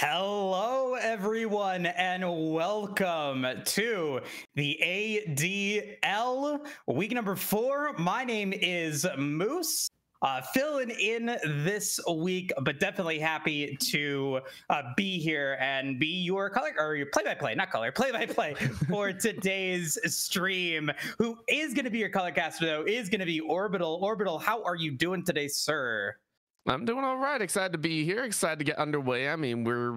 Hello, everyone, and welcome to the ADL week number 4. My name is Moose, filling in this week, but definitely happy to be here and be your color or your play-by-play, not color, play-by-play for today's stream. Who is going to be your color caster, though, is going to be Orbital. Orbital, how are you doing today, sir? I'm doing all right. Excited to be here. Excited to get underway. I mean, we're,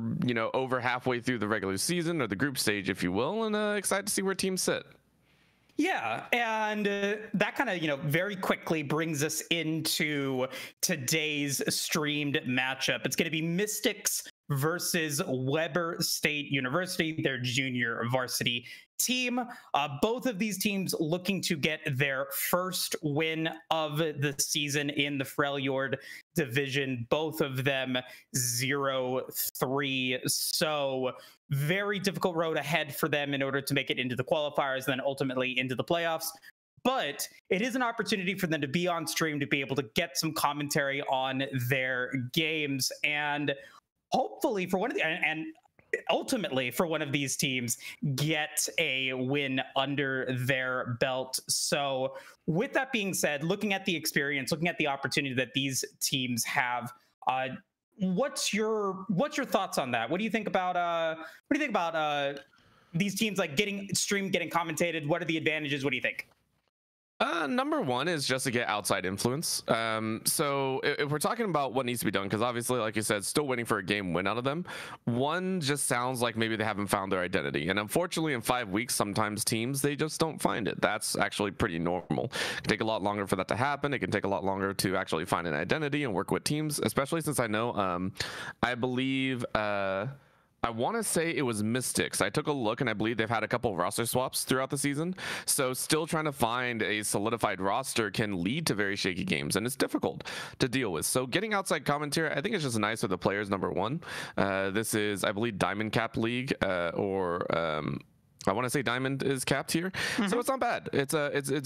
over halfway through the regular season or the group stage, if you will, and excited to see where teams sit. Yeah, and that kind of, very quickly brings us into today's streamed matchup. It's going to be Mystics versus Weber State University, their junior varsity team. Both of these teams looking to get their first win of the season in the Freljord division. Both of them 0-3. So very difficult road ahead for them in order to make it into the qualifiers, then ultimately into the playoffs. But it is an opportunity for them to be on stream, to be able to get some commentary on their games, and hopefully for one of the, and ultimately for one of these teams, get a win under their belt. So with that being said, looking at the experience, looking at the opportunity that these teams have, what's your thoughts on that? What do you think about these teams like getting streamed, getting commentated? What are the advantages? What do you think? Number one is just to get outside influence. So if we're talking about what needs to be done, because obviously, like you said, still waiting for a game win out of them, one just sounds like maybe they haven't found their identity. And unfortunately, in 5 weeks, sometimes teams, they just don't find it. That's actually pretty normal. It can take a lot longer for that to happen. It can take a lot longer to actually find an identity and work with teams, especially since I know, I believe, I want to say it was Mystics. I took a look and I believe they've had a couple of roster swaps throughout the season. So still trying to find a solidified roster can lead to very shaky games, and it's difficult to deal with. So getting outside commentary, I think it's just nice for the players, number one. This is, I believe, Diamond Cap League, I want to say Diamond is capped here. So it's not bad. It's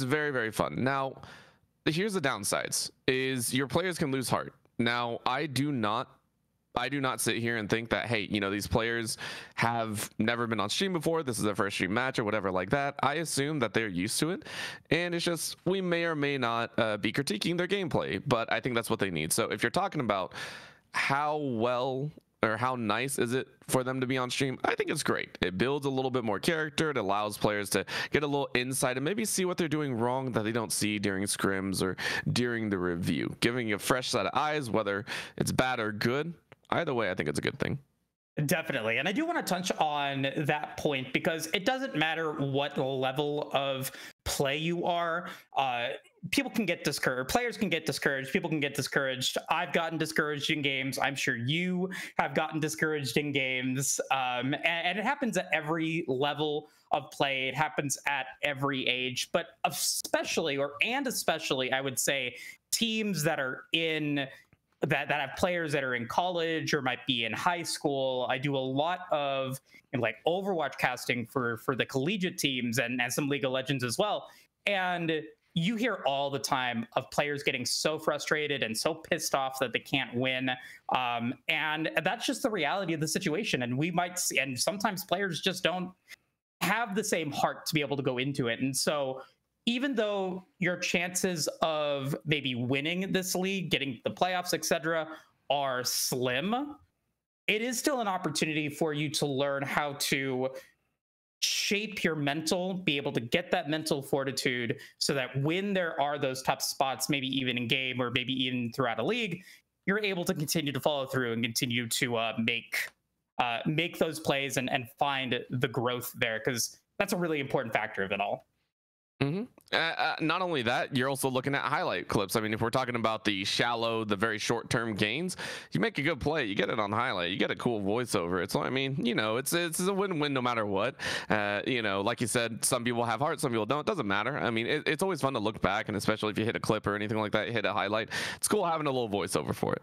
very, very fun. Now, here's the downsides, is your players can lose heart. Now, I do not sit here and think that, hey, these players have never been on stream before. This is their first stream match or whatever like that. I assume that they're used to it. And it's just, we may or may not be critiquing their gameplay, but I think that's what they need. So if you're talking about how well or how nice is it for them to be on stream, I think it's great. It builds a little bit more character. It allows players to get a little insight and maybe see what they're doing wrong that they don't see during scrims or during the review, giving you a fresh set of eyes, whether it's bad or good. Either way, I think it's a good thing. Definitely. And I do want to touch on that point because it doesn't matter what level of play you are. People can get discouraged. Players can get discouraged. People can get discouraged. I've gotten discouraged in games. I'm sure you have gotten discouraged in games. And it happens at every level of play. It happens at every age. But especially, I would say, teams that are in that have players that are in college or might be in high school. I do a lot of like Overwatch casting for the collegiate teams and some League of Legends as well. And you hear all the time of players getting so frustrated and so pissed off that they can't win. And that's just the reality of the situation. And we might see, and sometimes players just don't have the same heart to be able to go into it. And so even though your chances of maybe winning this league, getting the playoffs, etc., are slim, it is still an opportunity for you to learn how to shape your mental, be able to get that mental fortitude so that when there are those tough spots, maybe even in game or maybe even throughout a league, you're able to continue to follow through and continue to make those plays and find the growth there, because that's a really important factor of it all. Not only that, you're also looking at highlight clips. I mean, if we're talking about the very short-term gains, you make a good play, you get it on highlight, you get a cool voiceover. So I mean, it's a win-win no matter what. Like you said, some people have heart, some people don't. It doesn't matter. I mean, it's always fun to look back, and especially if you hit a clip or anything like that, hit a highlight. It's cool having a little voiceover for it.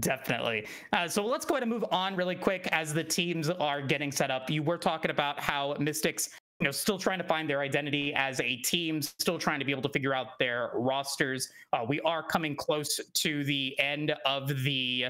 Definitely. So let's go ahead and move on really quick as the teams are getting set up. You were talking about how Mystics still trying to find their identity as a team, still trying to be able to figure out their rosters. We are coming close to the end of the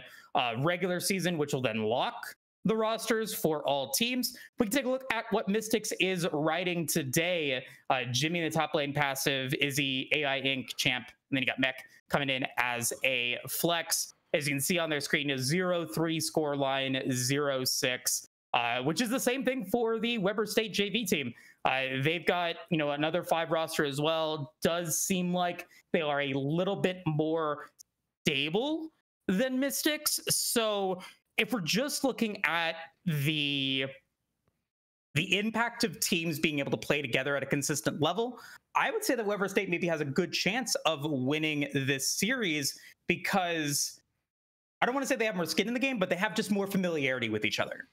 regular season, which will then lock the rosters for all teams. We can take a look at what Mystics is writing today. Jimmy in the top lane passive, Izzy, AI Inc. champ, and then you got Mech coming in as a flex. As you can see on their screen, is 0-3 score line, 0-6. Which is the same thing for the Weber State JV team. They've got, another 5 roster as well. Does seem like they are a little bit more stable than Mystics. So if we're just looking at the impact of teams being able to play together at a consistent level, I would say that Weber State maybe has a good chance of winning this series, because I don't want to say they have more skin in the game, but they have just more familiarity with each other.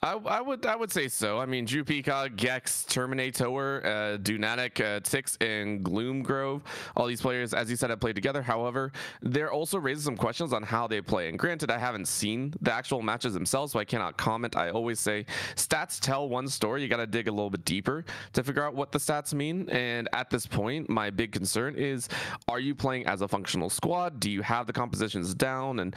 I would say so. I mean, Drew Peacock, Gex, Terminator, Dunatic, Tix, and Gloomgrove, all these players, as you said, have played together. However, there also raises some questions on how they play. And granted, I haven't seen the actual matches themselves, so I cannot comment. I always say stats tell one story. You got to dig a little bit deeper to figure out what the stats mean. And at this point, my big concern is, are you playing as a functional squad? Do you have the compositions down? And,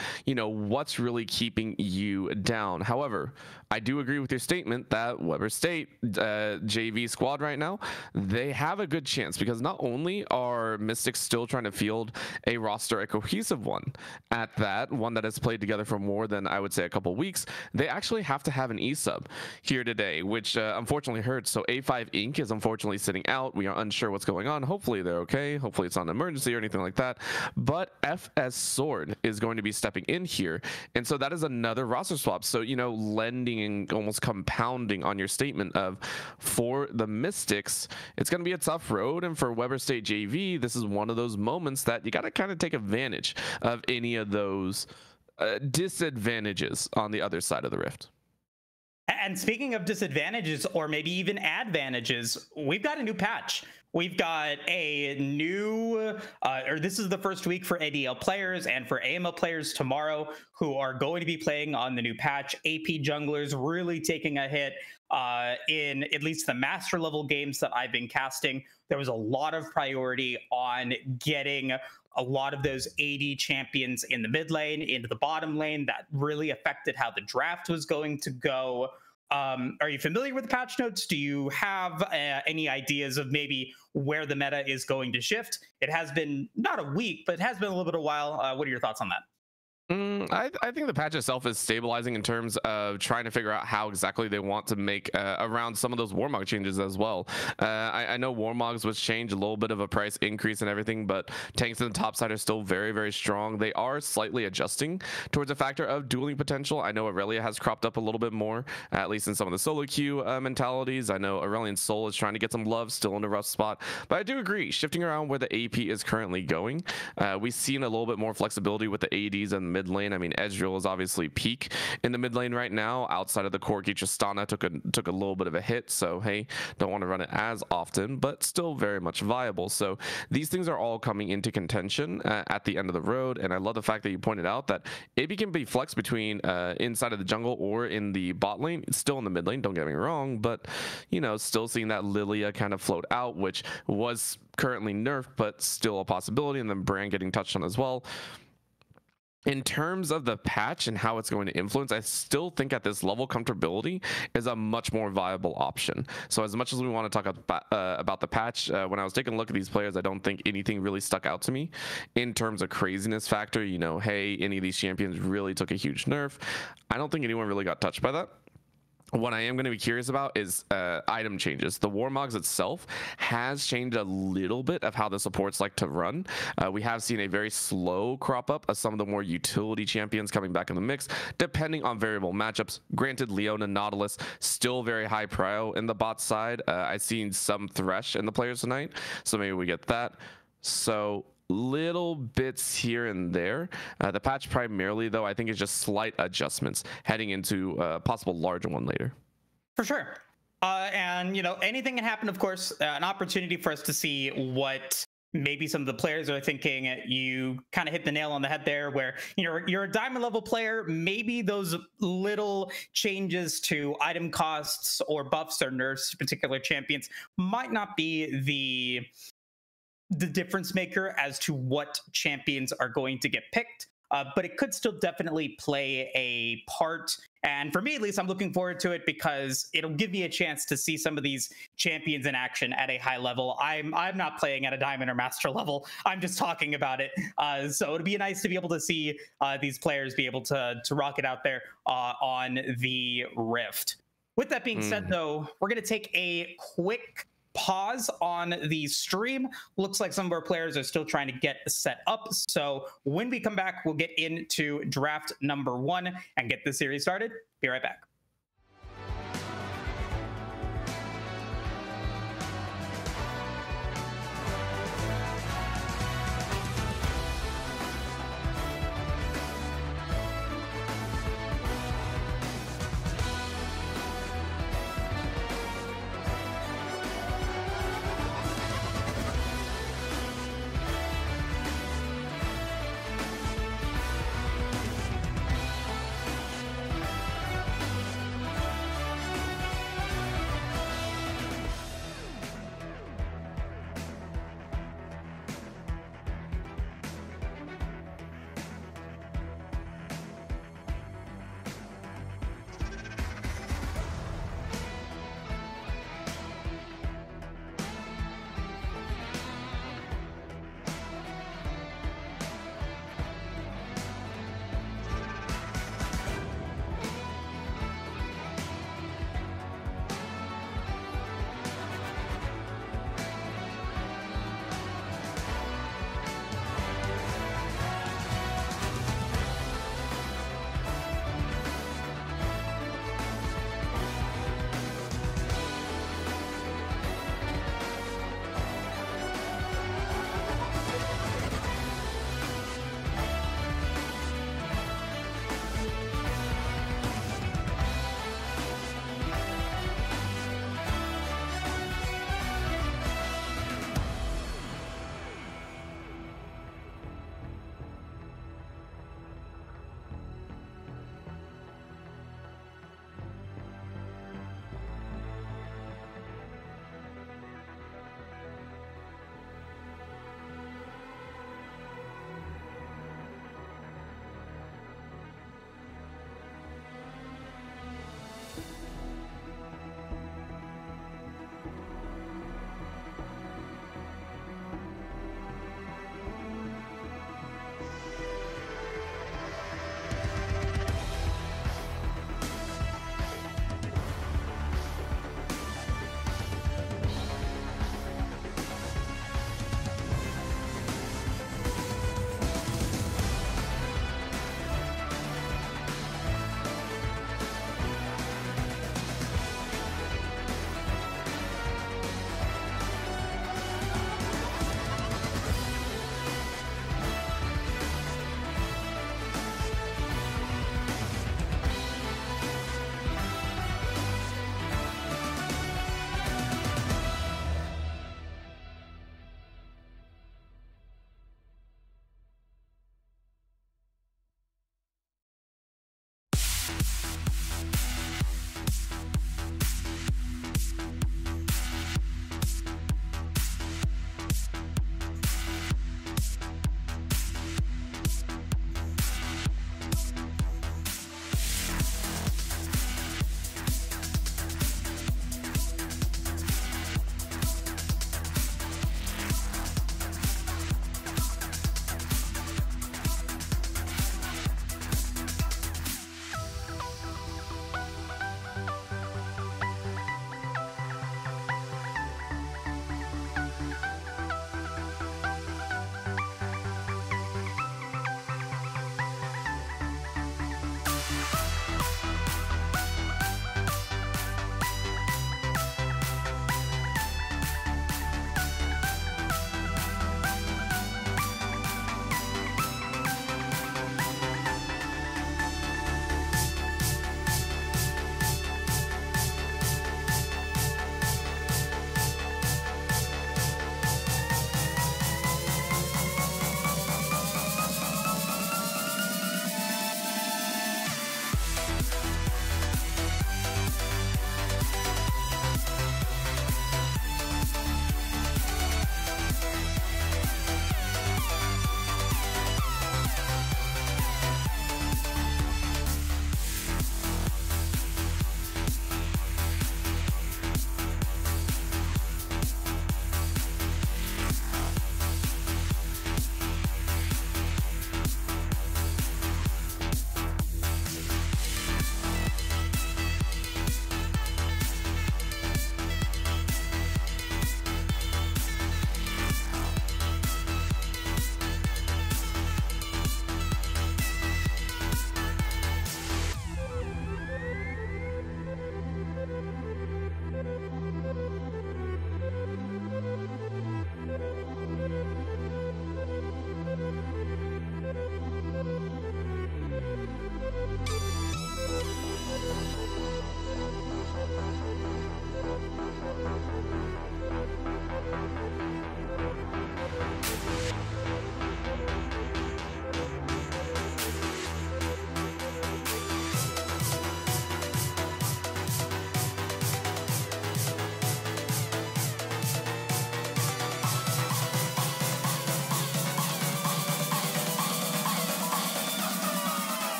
what's really keeping you down? However, I do agree with your statement that Weber State JV squad right now, they have a good chance, because not only are Mystics still trying to field a roster, a cohesive one at that, one that has played together for more than, I would say, a couple weeks, they actually have to have an E-sub here today, which unfortunately hurts. So A5 Inc. is unfortunately sitting out. We are unsure what's going on. Hopefully they're okay. Hopefully it's not an emergency or anything like that. But FS Sword is going to be stepping in here. And so that is another roster swap. So, lending and almost compounding on your statement of, for the Mystics, it's going to be a tough road, and for Weber State JV, this is one of those moments that you got to kind of take advantage of any of those disadvantages on the other side of the rift. And speaking of disadvantages, or maybe even advantages, we've got a new patch. We've got a new, this is the first week for ADL players and for AML players tomorrow, who are going to be playing on the new patch. AP junglers really taking a hit in at least the master level games that I've been casting. There was a lot of priority on getting a lot of those AD champions in the mid lane, into the bottom lane. That really affected how the draft was going to go. Are you familiar with the patch notes? Do you have any ideas of maybe where the meta is going to shift? It has been not a week, but it has been a little bit of a while. What are your thoughts on that? I think the patch itself is stabilizing in terms of trying to figure out how exactly they want to make around some of those Warmog changes as well. I know Warmogs was changed, a little bit of a price increase and everything, but tanks in the top side are still very, very strong. They are slightly adjusting towards a factor of dueling potential. I know Aurelia has cropped up a little bit more, at least in some of the solo queue mentalities. I know Aurelian Soul is trying to get some love, still in a rough spot, but I do agree, shifting around where the AP is currently going, we've seen a little bit more flexibility with the ADs and mid lane. I mean, Ezreal is obviously peak in the mid lane right now. Outside of the Corki, Tristana took a little bit of a hit, so hey, don't want to run it as often, but still very much viable. So these things are all coming into contention at the end of the road, and I love the fact that you pointed out that AB can be flexed between inside of the jungle or in the bot lane. It's still in the mid lane, don't get me wrong, but still seeing that Lilia kind of float out, which was currently nerfed, but still a possibility, and then Brand getting touched on as well. In terms of the patch and how it's going to influence, I still think at this level, comfortability is a much more viable option. So as much as we want to talk about the patch, when I was taking a look at these players, I don't think anything really stuck out to me in terms of craziness factor. Hey, any of these champions really took a huge nerf. I don't think anyone really got touched by that. What I am going to be curious about is item changes. The Warmogs itself has changed a little bit of how the supports like to run. We have seen a very slow crop up of some of the more utility champions coming back in the mix, depending on variable matchups. Granted, Leona, Nautilus, still very high prio in the bot side. I've seen some Thresh in the players tonight, so maybe we get that. So little bits here and there. The patch primarily, though, I think is just slight adjustments heading into a possible larger one later. For sure. And anything can happen, of course. An opportunity for us to see what maybe some of the players are thinking. You kind of hit the nail on the head there, where you're a diamond level player. Maybe those little changes to item costs or buffs or nerfs to particular champions might not be the difference maker as to what champions are going to get picked. But it could still definitely play a part. And for me, at least, I'm looking forward to it because it'll give me a chance to see some of these champions in action at a high level. I'm not playing at a diamond or master level. I'm just talking about it. So it'd be nice to be able to see these players be able to rock it out there on the Rift. With that being said, though, we're going to take a quick pause on the stream. Looks like some of our players are still trying to get set up. So when we come back, we'll get into draft number 1 and get the series started. Be right back.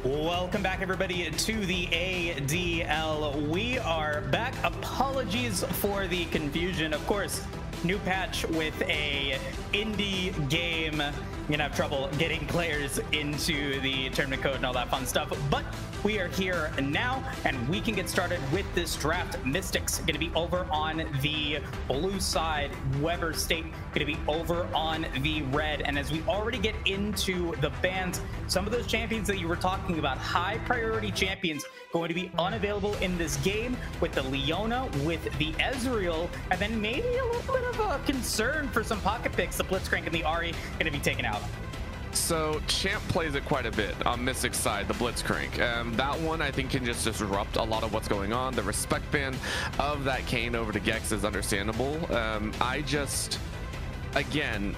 Welcome back, everybody, to the ADL. We are back. Apologies for the confusion. Of course, new patch with a indie game. You're gonna have trouble getting players into the tournament code and all that fun stuff, but we are here now and we can get started with this draft. Mystics gonna be over on the blue side, Weber State gonna be over on the red. And as we already get into the bans, some of those champions that you were talking about, high priority champions, going to be unavailable in this game, with the Leona, with the Ezreal, and then maybe a little bit of a concern for some pocket picks. The Blitzcrank and the Ahri gonna be taken out. So Champ plays it quite a bit on Mystic's side, the Blitzcrank. That one I think can just disrupt a lot of what's going on. The respect ban of that Kane over to Gex is understandable. Again,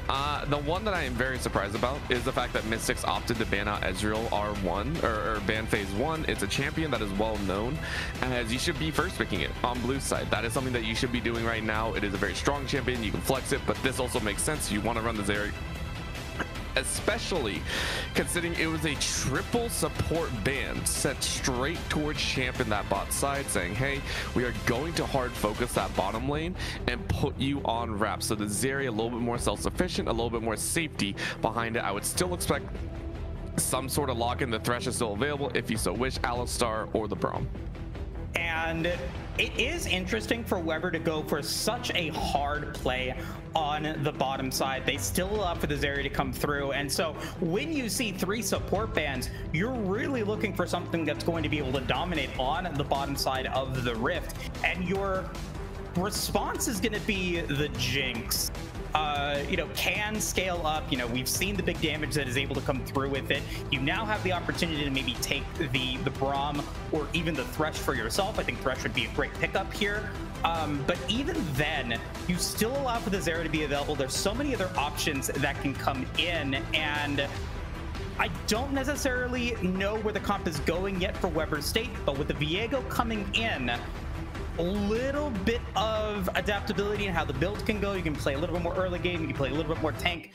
the one that I am very surprised about is the fact that Mystics opted to ban out Ezreal R1 or ban phase 1. It's a champion that is well known, as you should be first picking it on blue side. That is something that you should be doing right now. It is a very strong champion. You can flex it, but this also makes sense. You want to run the Zarya, especially considering it was a triple support ban set straight towards champ in that bot side, saying, hey, we are going to hard focus that bottom lane and put you on wrap. So the Zarya a little bit more self-sufficient, a little bit more safety behind it. I would still expect some sort of lock-in. The Thresh is still available if you so wish, Alistar or the Braum. And it is interesting for Weber to go for such a hard play on the bottom side. They still allow for the Zarya to come through. And so when you see 3 support bans, you're really looking for something that's going to be able to dominate on the bottom side of the Rift. And your response is going to be the Jinx. Can scale up. We've seen the big damage that is able to come through with it. You now have the opportunity to maybe take the Braum or even the Thresh for yourself. I think Thresh would be a great pickup here. But even then, you still allow for the Zarya to be available. There's so many other options that can come in, and I don't necessarily know where the comp is going yet for Weber State, but with the Viego coming in, a little bit of adaptability in how the build can go. You can play a little bit more early game, you can play a little bit more tank,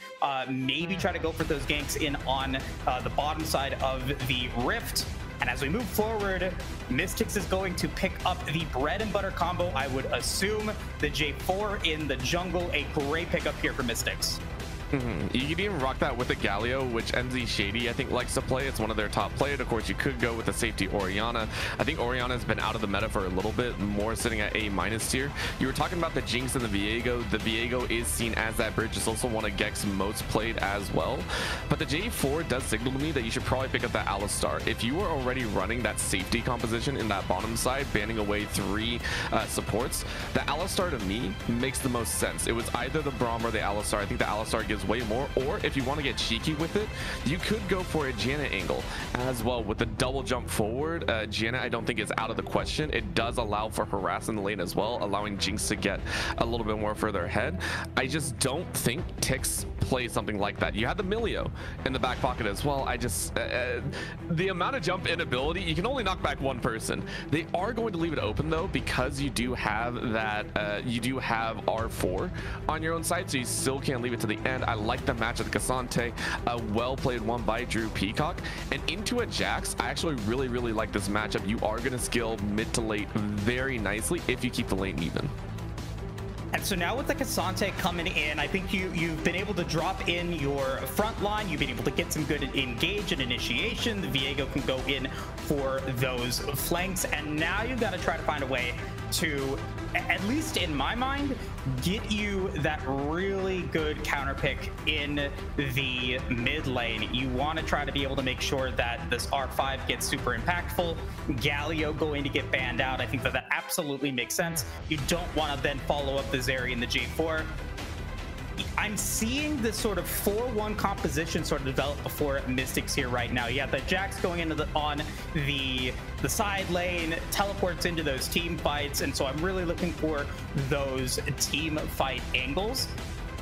maybe try to go for those ganks in on the bottom side of the Rift. And as we move forward, Mystics is going to pick up the bread and butter combo. I would assume the J4 in the jungle, a great pickup here for Mystics. You could even rock that with the Galio, which MZ Shady I think likes to play. It's one of their top players. Of course, you could go with the safety Orianna. I think Orianna has been out of the meta for a little bit, more sitting at A- tier. You were talking about the Jinx and the Viego. The Viego is seen as that bridge. It's also one of Gex's most played as well. But the J4 does signal to me that you should probably pick up that Alistar. If you are already running that safety composition in that bottom side, banning away 3 supports, the Alistar to me makes the most sense. It was either the Braum or the Alistar. I think the Alistar gives way more, or if you want to get cheeky with it, you could go for a Janet angle as well with the double jump forward. Janet I don't think is out of the question. It does allow for harass in the lane as well, allowing Jinx to get a little bit more further ahead. I just don't think Tix plays something like that. You had the Milio in the back pocket as well. I just the amount of jump inability, you can only knock back 1 person. They are going to leave it open though, because you do have that you do have R4 on your own side, so you still can't leave it to the end. I like the match of the Cassante, a well played one by Drew Peacock, and into a Jax. I actually really like this matchup. You are going to skill mid to late very nicely if you keep the lane even. And so now with the Cassante coming in, I think you've been able to drop in your front line. You've been able to get some good engage and initiation. The Viego can go in for those flanks, and now you've got to try to find a way to, at least in my mind, get you that really good counter pick in the mid lane. You want to try to be able to make sure that this R5 gets super impactful. Galio going to get banned out. I think that absolutely makes sense. You don't want to then follow up the Zarya and the J4. I'm seeing this sort of 4-1 composition sort of develop before Mystics here right now. You have the Jax going into on the side lane, teleports into those team fights, and so I'm really looking for those team fight angles.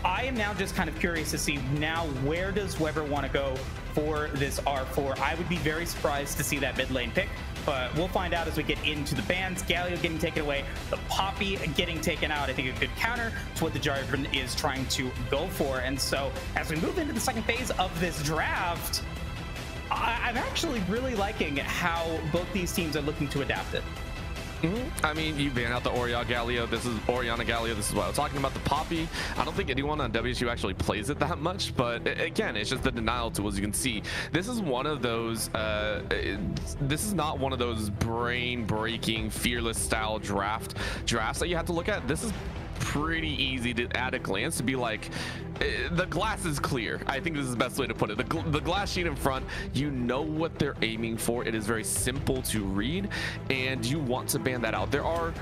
I am now just kind of curious to see now, where does Weber want to go for this R4? I would be very surprised to see that mid lane pick, but we'll find out as we get into the bans. Galio getting taken away, the Poppy getting taken out. I think a good counter to what the Jarvan is trying to go for. And so as we move into the second phase of this draft, I'm actually really liking how both these teams are looking to adapt it. I mean, you ban out the Oriana Galio. This is Oriana Galio. This is what I was talking about. The Poppy. I don't think anyone on WSU actually plays it that much, but again, it's just the denial tool. As you can see, this is one of those. This is not one of those brain-breaking, fearless style drafts that you have to look at. This is pretty easy to at a glance to be like, the glass is clear. I think this is the best way to put it. The glass sheet in front, you know what they're aiming for. It is very simple to read, and you want to ban that out. There are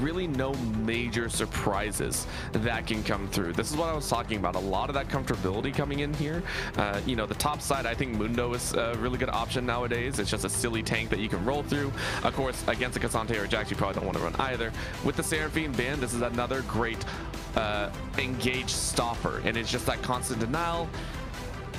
really no major surprises that can come through. This is what I was talking about. A lot of that comfortability coming in here. You know, the top side, I think Mundo is a really good option nowadays. It's just a silly tank that you can roll through. Of course, against a Cassante or Jax, you probably don't want to run either. With the Seraphine ban, this is another great engage stopper, and it's just that constant denial.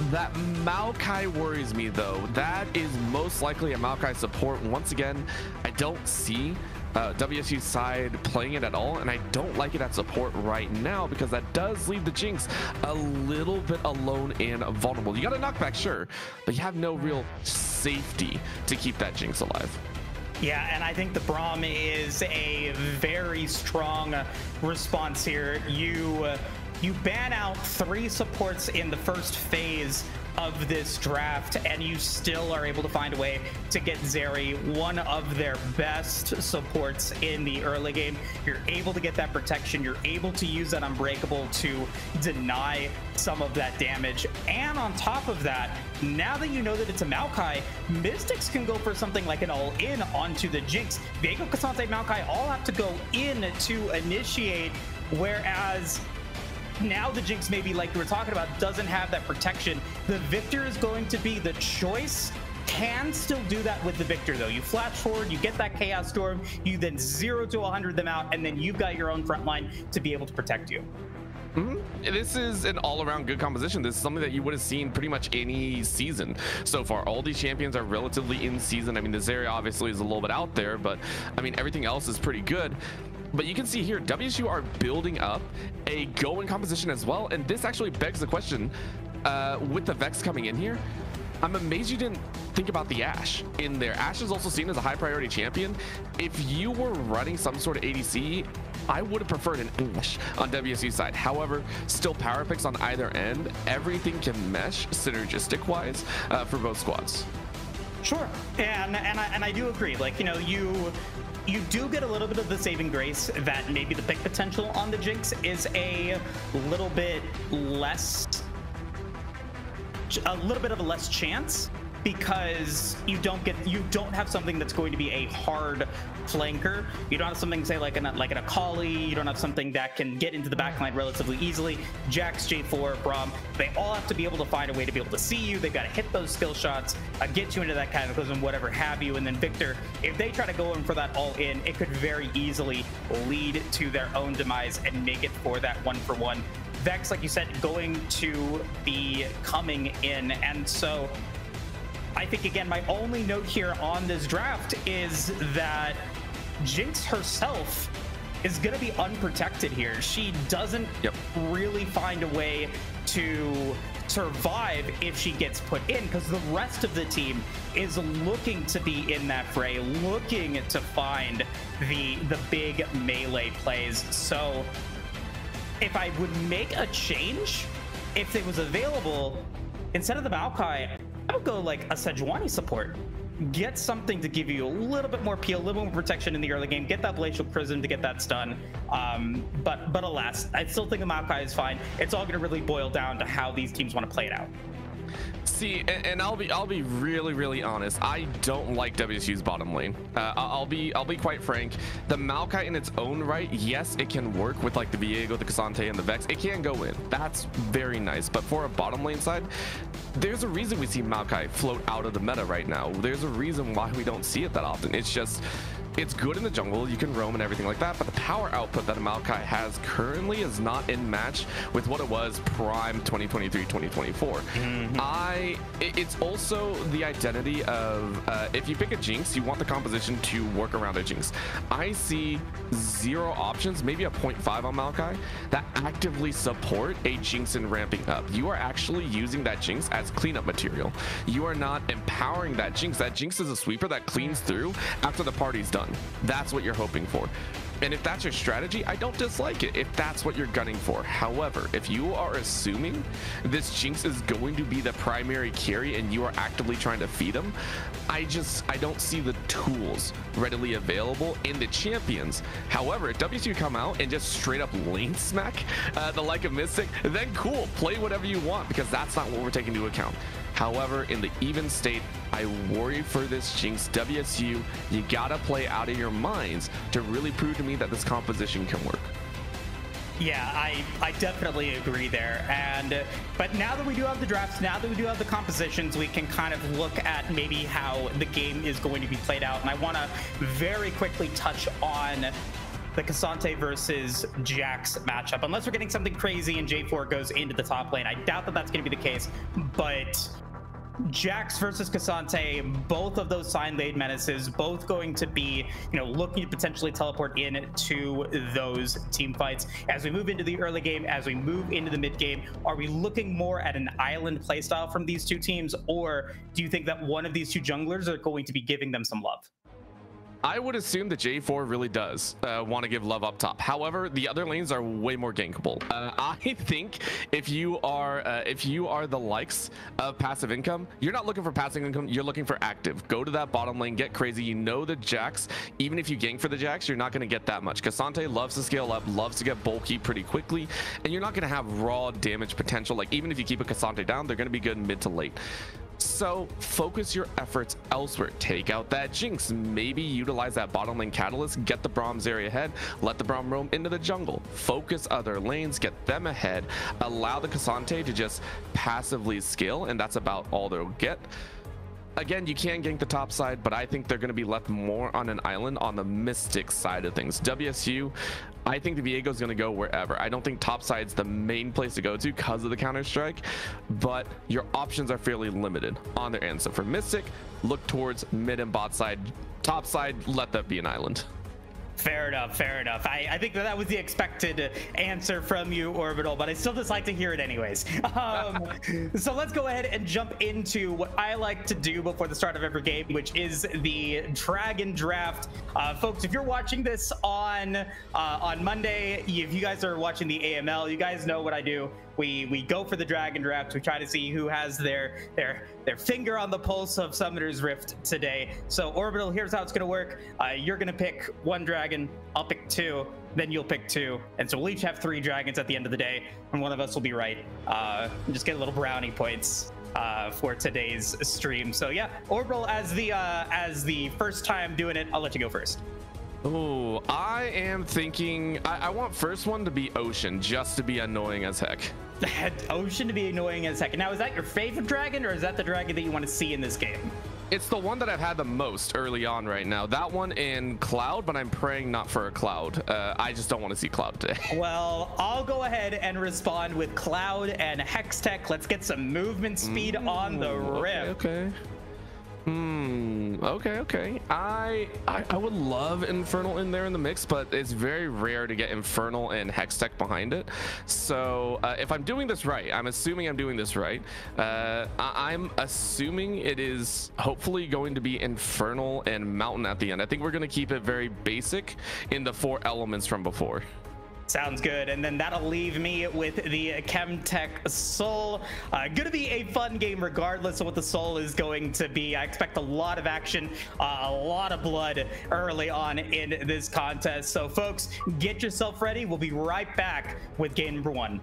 That Maokai worries me though. That is most likely a Maokai support. Once again, I don't see WSU side playing it at all, and I don't like it at support right now because that does leave the Jinx a little bit alone and vulnerable. You got a knockback, sure, but you have no real safety to keep that Jinx alive. Yeah, and I think the Braum is a very strong response here. You ban out 3 supports in the first phase of this draft, and you still are able to find a way to get Zeri, one of their best supports in the early game. You're able to get that protection. You're able to use that Unbreakable to deny some of that damage. And on top of that, now that you know that it's a Maokai, Mystics can go for something like an all-in onto the Jinx. Viego, Cassante, Maokai all have to go in to initiate, whereas now the Jinx, maybe like we were talking about, doesn't have that protection. The Victor is going to be the choice. Can still do that with the Victor though. You flash forward, you get that Chaos Storm, you then 0 to 100 them out, and then you've got your own front line to be able to protect you. This is an all-around good composition. This is something that you would have seen pretty much any season so far. All these champions are relatively in season. I mean, this area obviously is a little bit out there, but I mean, everything else is pretty good. But you can see here, WSU are building up a go-in composition as well. And this actually begs the question, with the Vex coming in here, I'm amazed you didn't think about the Ashe in there. Ashe is also seen as a high priority champion. If you were running some sort of ADC, I would have preferred an Ashe on WSU side. However, still power picks on either end. Everything can mesh synergistic wise for both squads. Sure, and I do agree. Like, you know, you do get a little bit of the saving grace that maybe the pick potential on the Jinx is a little bit of a less chance, because you don't have something that's going to be a hard flanker. You don't have something, say, like an Akali. You don't have something that can get into the backline relatively easily. Jax, J4, Braum, they all have to be able to find a way to be able to see you. They've got to hit those skill shots, get you into that cataclysm, whatever have you. And then Victor, if they try to go in for that all in, it could very easily lead to their own demise and make it for that 1-for-1. Vex, like you said, going to be coming in. And so I think, again, my only note here on this draft is that Jinx herself is going to be unprotected here. She doesn't really find a way to survive if she gets put in, because the rest of the team is looking to be in that fray, looking to find the big melee plays. So if I would make a change, if it was available, instead of the Maokai, I would go like a Sejuani support. Get something to give you a little bit more peel, a little more protection in the early game. Get that Glacial Prism to get that stun. But alas, I still think the Maokai is fine. It's all going to really boil down to how these teams want to play it out. See, and I'll be really honest. I don't like WSU's bottom lane. I'll be quite frank. The Maokai in its own right, yes, it can work with like the Viego, the Cassante, and the Vex. It can go in. That's very nice. But for a bottom lane side, there's a reason we see Maokai float out of the meta right now. There's a reason why we don't see it that often. It's just it's good in the jungle, you can roam and everything like that, but the power output that a Maokai has currently is not in match with what it was prime 2023, 2024. It's also the identity of if you pick a Jinx, you want the composition to work around a Jinx. I see 0 options, maybe a 0.5 on Maokai, that actively support a Jinx in ramping up. You are actually using that Jinx as cleanup material. You are not empowering that Jinx. That Jinx is a sweeper that cleans through after the party's done. That's what you're hoping for. And if that's your strategy, I don't dislike it if that's what you're gunning for. However, if you are assuming this Jinx is going to be the primary carry and you are actively trying to feed him, I don't see the tools readily available in the champions. However, if WSU come out and just straight up lane smack the like of Mystic, then cool, play whatever you want, because that's not what we're taking into account. However, in the even state, I worry for this Jinx. WSU, you gotta play out of your minds to really prove to me that this composition can work. Yeah, I definitely agree there. But now that we do have the drafts, now that we do have the compositions, we can kind of look at maybe how the game is going to be played out. And I want to very quickly touch on the K'Sante versus Jax matchup. Unless we're getting something crazy and J4 goes into the top lane, I doubt that that's going to be the case. But Jax versus K'Sante, both of those sign lane menaces, both going to be, looking to potentially teleport in to those team fights. As we move into the early game, as we move into the mid game, are we looking more at an island playstyle from these two teams, or do you think that one of these two junglers are going to be giving them some love? I would assume that J4 really does want to give love up top. However, the other lanes are way more gankable. I think if you are the likes of passive income, you're not looking for passive income, you're looking for active. Go to that bottom lane, get crazy. You know the Jax, even if you gank for the Jax, you're not going to get that much. K'Sante loves to scale up, loves to get bulky pretty quickly, and you're not going to have raw damage potential. Like, even if you keep a K'Sante down, they're going to be good mid to late. So focus your efforts elsewhere. Take out that Jinx. Maybe utilize that bottom lane catalyst, get the Braum's area ahead, let the Braum roam into the jungle. Focus other lanes, get them ahead, allow the K'Sante to just passively scale, and that's about all they'll get. Again, you can gank the top side, but I think they're going to be left more on an island on the Mystic side of things. WSU, I think the Viego's going to go wherever. I don't think top side's the main place to go to because of the Counter-Strike, but your options are fairly limited on their end. So for Mystic, look towards mid and bot side. Top side, let that be an island. Fair enough, fair enough. I think that was the expected answer from you, Orbital, but I still just like to hear it anyways. So let's go ahead and jump into what I like to do before the start of every game, which is the Dragon Draft. Folks, if you're watching this on Monday, if you guys are watching the AML, you guys know what I do. We go for the Dragon Draft. We try to see who has their finger on the pulse of Summoner's Rift today. So Orbital, here's how it's gonna work. You're gonna pick one dragon, I'll pick two, then you'll pick two, and so we'll each have 3 dragons at the end of the day, and one of us will be right. Just get a little brownie points for today's stream. So yeah, Orbital, as the first time doing it, I'll let you go first. Oh, I am thinking I want first one to be Ocean, just to be annoying as heck. Ocean to be annoying as heck. Now, is that your favorite dragon, or is that the dragon that you want to see in this game? It's the one that I've had the most early on right now. That one in Cloud, but I'm praying not for a Cloud. I just don't want to see Cloud today. Well, I'll go ahead and respond with Cloud and Hextech. Let's get some movement speed on the Rift. Okay. Okay. I would love Infernal in there in the mix, but it's very rare to get Infernal and Hextech behind it. So if I'm doing this right, I'm assuming I'm doing this right. I'm assuming it is hopefully going to be Infernal and Mountain at the end. I think we're going to keep it very basic in the 4 elements from before. Sounds good. And then that'll leave me with the Chemtech Soul. Gonna be a fun game regardless of what the Soul is going to be. I expect a lot of action, a lot of blood early on in this contest. So folks, get yourself ready. We'll be right back with game number 1.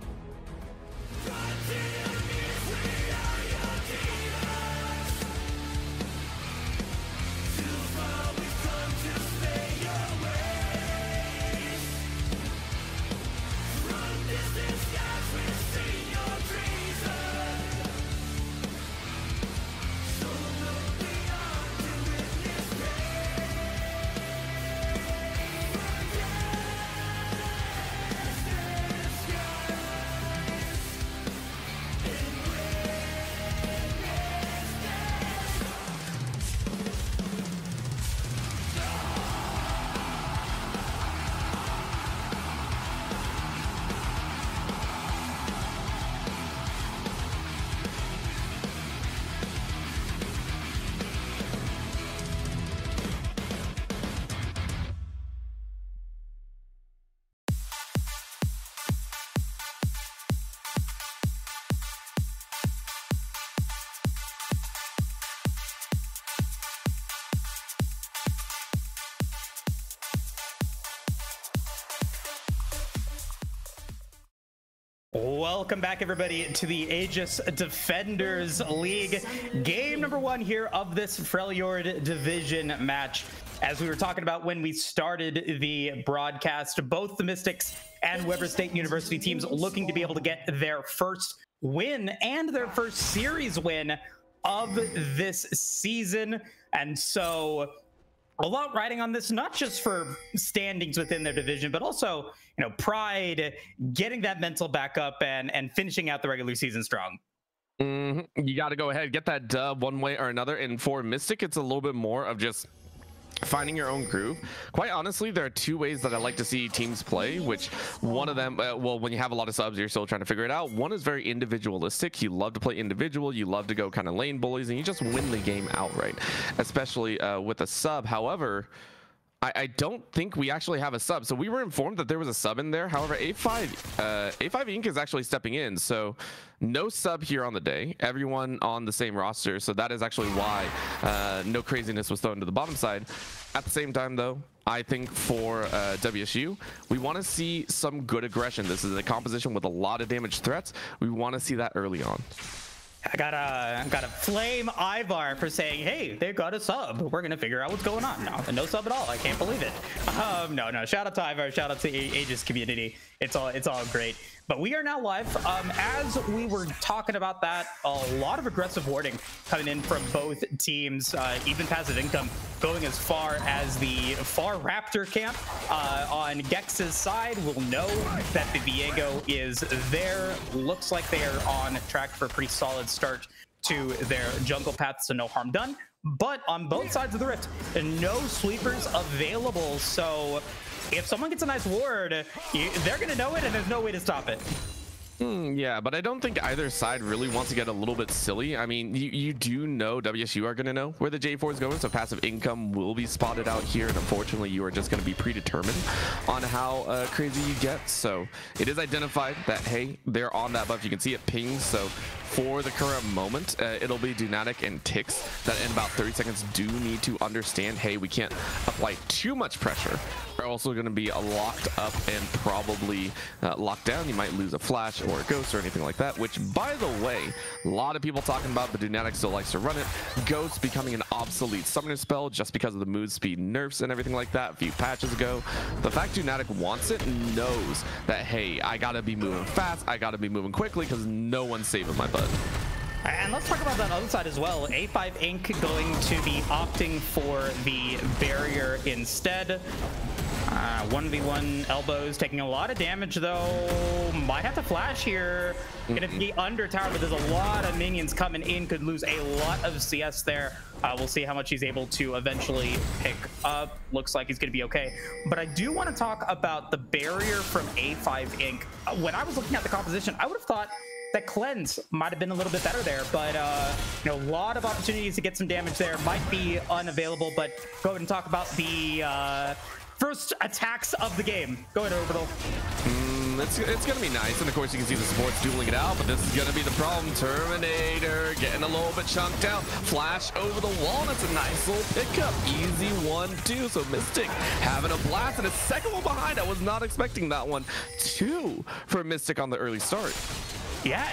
Welcome back, everybody, to the Aegis Defenders League. Game number 1 here of this Freljord Division match. As we were talking about when we started the broadcast, both the Mystics and Weber State University teams looking to be able to get their first win and their first series win of this season. And so a lot riding on this, not just for standings within their division, but also, you know, pride, getting that mental back up and finishing out the regular season strong. You got to go ahead, get that dub one way or another. And for Mystic, it's a little bit more of just finding your own groove. Quite honestly, there are 2 ways that I like to see teams play, which one of them, well, when you have a lot of subs, you're still trying to figure it out. One is very individualistic. You love to play individual. You love to go kind of lane bullies, and you just win the game outright, especially with a sub. However, I don't think we actually have a sub. So we were informed that there was a sub in there. However, A5 Inc. is actually stepping in. So no sub here on the day. Everyone on the same roster. So that is actually why no craziness was thrown to the bottom side. At the same time, though, I think for WSU, we want to see some good aggression. This is a composition with a lot of damage threats. We want to see that early on. I gotta flame Ivar for saying, hey, they got a sub. We're gonna figure out what's going on. No sub at all. I can't believe it. No. Shout out to Ivar. Shout out to Aegis community. It's all great. But we are now live. As we were talking about that, a lot of aggressive warding coming in from both teams. Even passive income going as far as the far Raptor camp on Gex's side. We'll know that the Viego is there. Looks like they are on track for a pretty solid start to their jungle path, so no harm done. But on both sides of the rift, no sweepers available. So if someone gets a nice ward, they're gonna know it, and there's no way to stop it. Yeah, but I don't think either side really wants to get a little bit silly. I mean, you do know WSU are going to know where the J4 is going, so passive income will be spotted out here, and unfortunately, you are just going to be predetermined on how crazy you get. So it is identified that, hey, they're on that buff. You can see it pings, so for the current moment, it'll be Dunatic and Tix that in about 30 seconds do need to understand, hey, we can't apply too much pressure. We're also going to be locked up and probably locked down. You might lose a flash or a ghost or anything like that, which, by the way, a lot of people talking about, but Dunatic still likes to run it. Ghost becoming an obsolete summoner spell just because of the mood speed nerfs and everything like that a few patches ago. The fact Dunatic wants it, knows that, hey, I gotta be moving fast, I gotta be moving quickly, because no one's saving my butt. And let's talk about that other side as well. A5 Inc. going to be opting for the barrier instead. 1v1 elbows, taking a lot of damage though. Might have to flash here. Gonna be under tower, but there's a lot of minions coming in. Could lose a lot of CS there. We'll see how much he's able to eventually pick up. Looks like he's gonna be okay. But I do want to talk about the barrier from A5 Inc. When I was looking at the composition, I would have thought that cleanse might have been a little bit better there, but you know, a lot of opportunities to get some damage there. Might be unavailable, but go ahead and talk about the first attacks of the game. Go ahead, Orbital. It's gonna be nice, and of course you can see the supports dueling it out, but this is gonna be the problem. Terminator getting a little bit chunked out. Flash over the wall. That's a nice little pickup. Easy 1-2. So Mystic having a blast, and a second one behind. I was not expecting that one. 2 for Mystic on the early start. Yeah,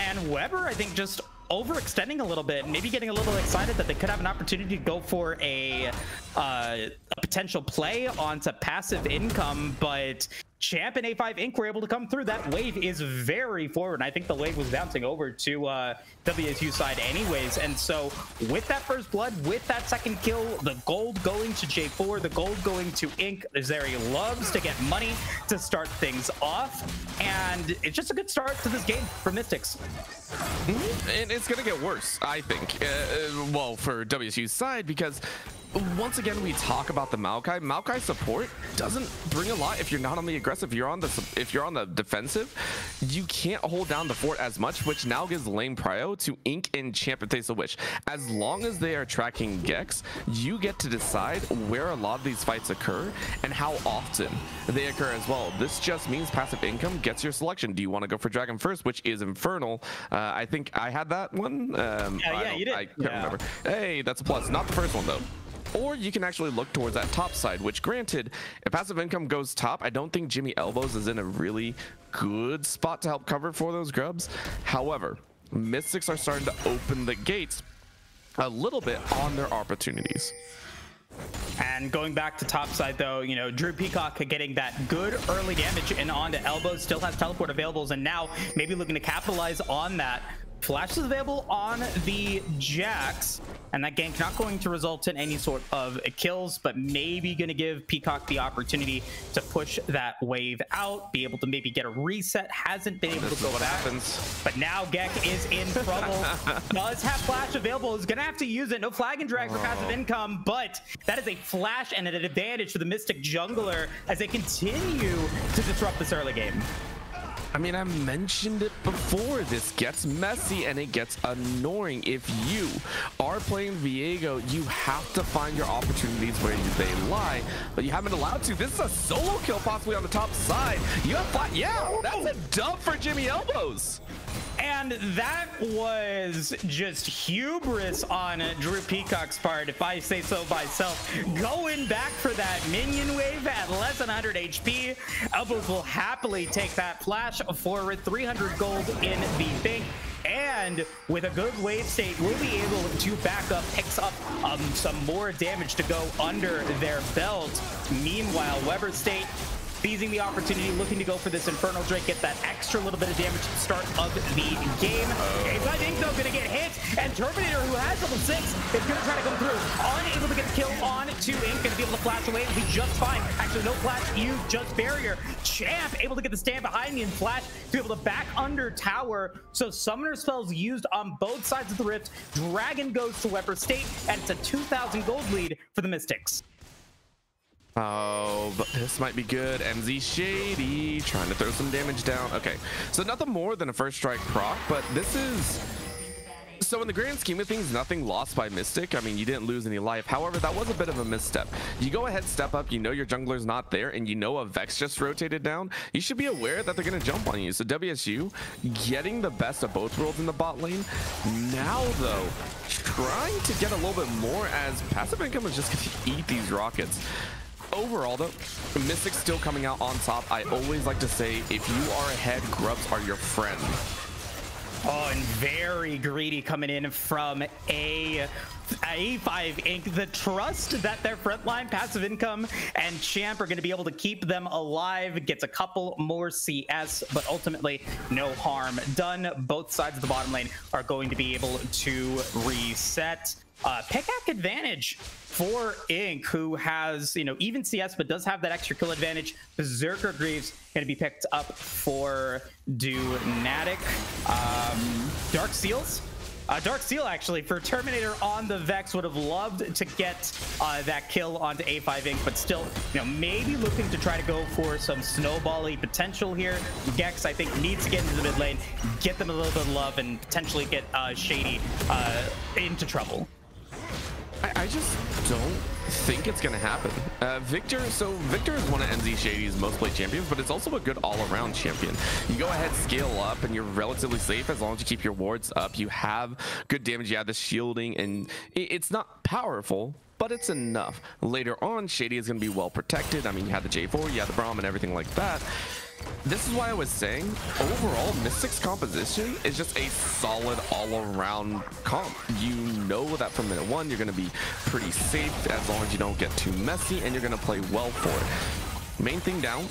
and Weber, I think, just overextending a little bit, maybe getting a little excited that they could have an opportunity to go for a potential play onto passive income, but Champ and A5 Inc. were able to come through. That wave is very forward, and I think the wave was bouncing over to WSU side anyways. And so with that first blood, with that second kill, the gold going to J4, the gold going to Inc. Zeri loves to get money to start things off, and it's just a good start to this game for Mystics. And it's gonna get worse, I think, well, for WSU's side, because once again we talk about the Maokai support doesn't bring a lot if you're not on the aggressive. If you're on the defensive, you can't hold down the fort as much, which now gives lane prio to Inc and Champ if they so wish. As long as they are tracking Gex, you get to decide where a lot of these fights occur and how often they occur as well. This just means passive income gets your selection. Do you want to go for Dragon first, which is Infernal? I think I had that one. Yeah, you did. I can't remember. Hey, that's a plus. Not the first one though. or you can actually look towards that top side, which granted, if passive income goes top, I don't think Jimmy Elbows is in a really good spot to help cover for those grubs. However, Mystics are starting to open the gates a little bit on their opportunities. And going back to top side though, you know, Drew Peacock getting that good early damage and onto Elbows, still has teleport availables, and now maybe looking to capitalize on that. Flash is available on the Jax, and that gank not going to result in any sort of kills, but maybe going to give Peacock the opportunity to push that wave out, be able to maybe get a reset. Hasn't been able to go back, but now Gek is in trouble. Does have Flash available, is going to have to use it. No flag and drag for passive income, but that is a flash and an advantage for the Mystic jungler as they continue to disrupt this early game. I mean, I mentioned it before. This gets messy and it gets annoying. If you are playing Viego, you have to find your opportunities where they lie, but you haven't allowed to. This is a solo kill possibly on the top side. You have five. Yeah, that's a dub for Jimmy Elbows. And that was just hubris on Drew Peacock's part, if I say so myself. Going back for that minion wave at less than 100 HP. Elbows will happily take that flash for 300 gold in the bank. And with a good wave state, we'll be able to back up, picks up some more damage to go under their belt. Meanwhile, Weber State seizing the opportunity, looking to go for this Infernal Drake, get that extra little bit of damage at the start of the game. I think though gonna get hit, and Terminator, who has level 6, is gonna try to come through. Unable to get the kill on to Ink, gonna be able to flash away and be just fine. Actually, no flash, you just barrier. Champ able to get the stand behind me and flash to be able to back under tower. So summoner spells used on both sides of the rift. Dragon goes to Weber State, and it's a 2,000 gold lead for the Mystics. Oh, but this might be good. MZ Shady trying to throw some damage down. Okay, so nothing more than a first strike proc, but this is... So in the grand scheme of things, nothing lost by Mystic. I mean, you didn't lose any life. However, that was a bit of a misstep. You go ahead, step up, you know your jungler's not there, and you know a Vex just rotated down. You should be aware that they're going to jump on you. So WSU getting the best of both worlds in the bot lane. Now, though, trying to get a little bit more as passive income is just going to eat these rockets. Overall, though, Mystic's still coming out on top. I always like to say, if you are ahead, grubs are your friend. Oh, and very greedy coming in from A5 Inc. The trust that their frontline passive income and Champ are going to be able to keep them alive. Gets a couple more CS, but ultimately no harm done. Both sides of the bottom lane are going to be able to reset. Pickaxe advantage for Inc, who has, you know, even CS, but does have that extra kill advantage. Berserker Greaves going to be picked up for Dunatic. Dark Seals. Dark Seal actually for Terminator on the Vex. Would have loved to get that kill onto A5 Inc, but still, you know, maybe looking to try to go for some snowball-y potential here. Gex, I think, needs to get into the mid lane, get them a little bit of love, and potentially get Shady into trouble. I just don't think it's going to happen. Victor is one of MZ Shady's most played champions, but it's also a good all-around champion. You go ahead, scale up, and you're relatively safe as long as you keep your wards up. You have good damage, you have the shielding, and it's not powerful, but it's enough. Later on, Shady is going to be well protected. I mean, you have the J4, you have the Braum, and everything like that. This is why I was saying, overall, Mystic's composition is just a solid all-around comp. You know that from minute one, you're going to be pretty safe as long as you don't get too messy, and you're going to play well for it. Main thing down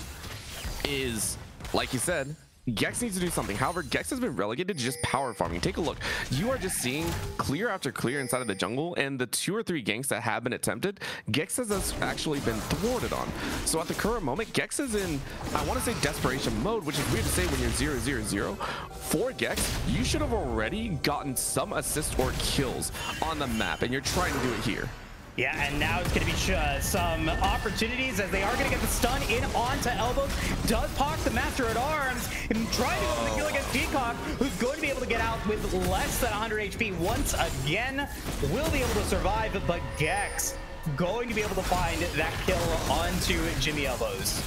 is, like you said, Gex needs to do something. However, Gex has been relegated to just power farming. Take a look. You are just seeing clear after clear inside of the jungle, and the 2 or 3 ganks that have been attempted, Gex has actually been thwarted on. So at the current moment, Gex is in, I want to say, desperation mode, which is weird to say when you're 0-0-0. For Gex, you should have already gotten some assists or kills on the map, and you're trying to do it here. Yeah, and now it's going to be some opportunities as they are going to get the stun in onto Elbows. Does Pock, the Master at Arms, and trying to go for the kill against Peacock, who's going to be able to get out with less than 100 HP once again. Will be able to survive, but Gex going to be able to find that kill onto Jimmy Elbows.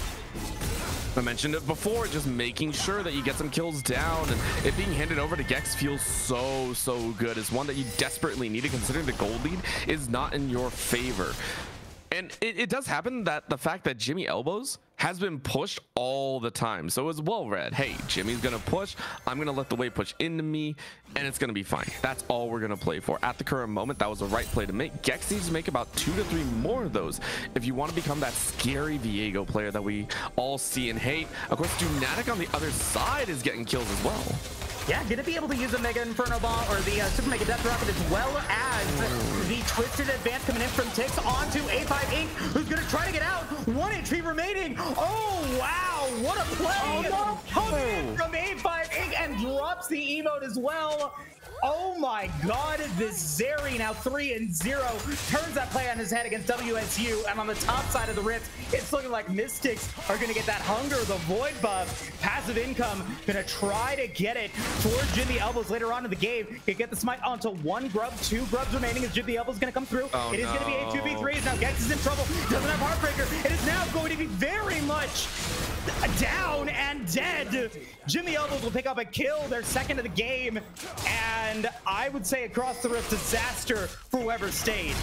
I mentioned it before, just making sure that you get some kills down, and it being handed over to Gex feels so good. It's one that you desperately need, considering the gold lead is not in your favor. And it does happen that the fact that Jimmy Elbows has been pushed all the time. So it's well read. Hey, Jimmy's going to push. I'm going to let the wave push into me, and it's going to be fine. That's all we're going to play for. At the current moment, that was the right play to make. Gex needs to make about 2 to 3 more of those if you want to become that scary Viego player that we all see and hate. Of course, Dunatic on the other side is getting kills as well. Yeah, gonna be able to use the Mega Inferno Bomb or the Super Mega Death Rocket, as well as the Twisted Advance coming in from Tix onto A5 Inc., who's gonna try to get out. 1 HP remaining. Oh, wow, what a play. Coming in from A5 Inc. and drops the emote as well. Oh my god, this Zeri now 3-0 turns that play on his head against WSU, and on the top side of the Rift, it's looking like Mystics are gonna get that Hunger, the Void buff. Passive income gonna try to get it for Jimmy Elbows later on in the game. Can get the smite onto 1 grub, 2 grubs remaining as Jimmy Elbows gonna come through. It is gonna be a 2v3. Now Gex is in trouble, doesn't have Heartbreaker. It is now going to be very much down and dead. Jimmy Elbows will pick up a kill, their second of the game, and I would say across the Rift, disaster for whoever stayed.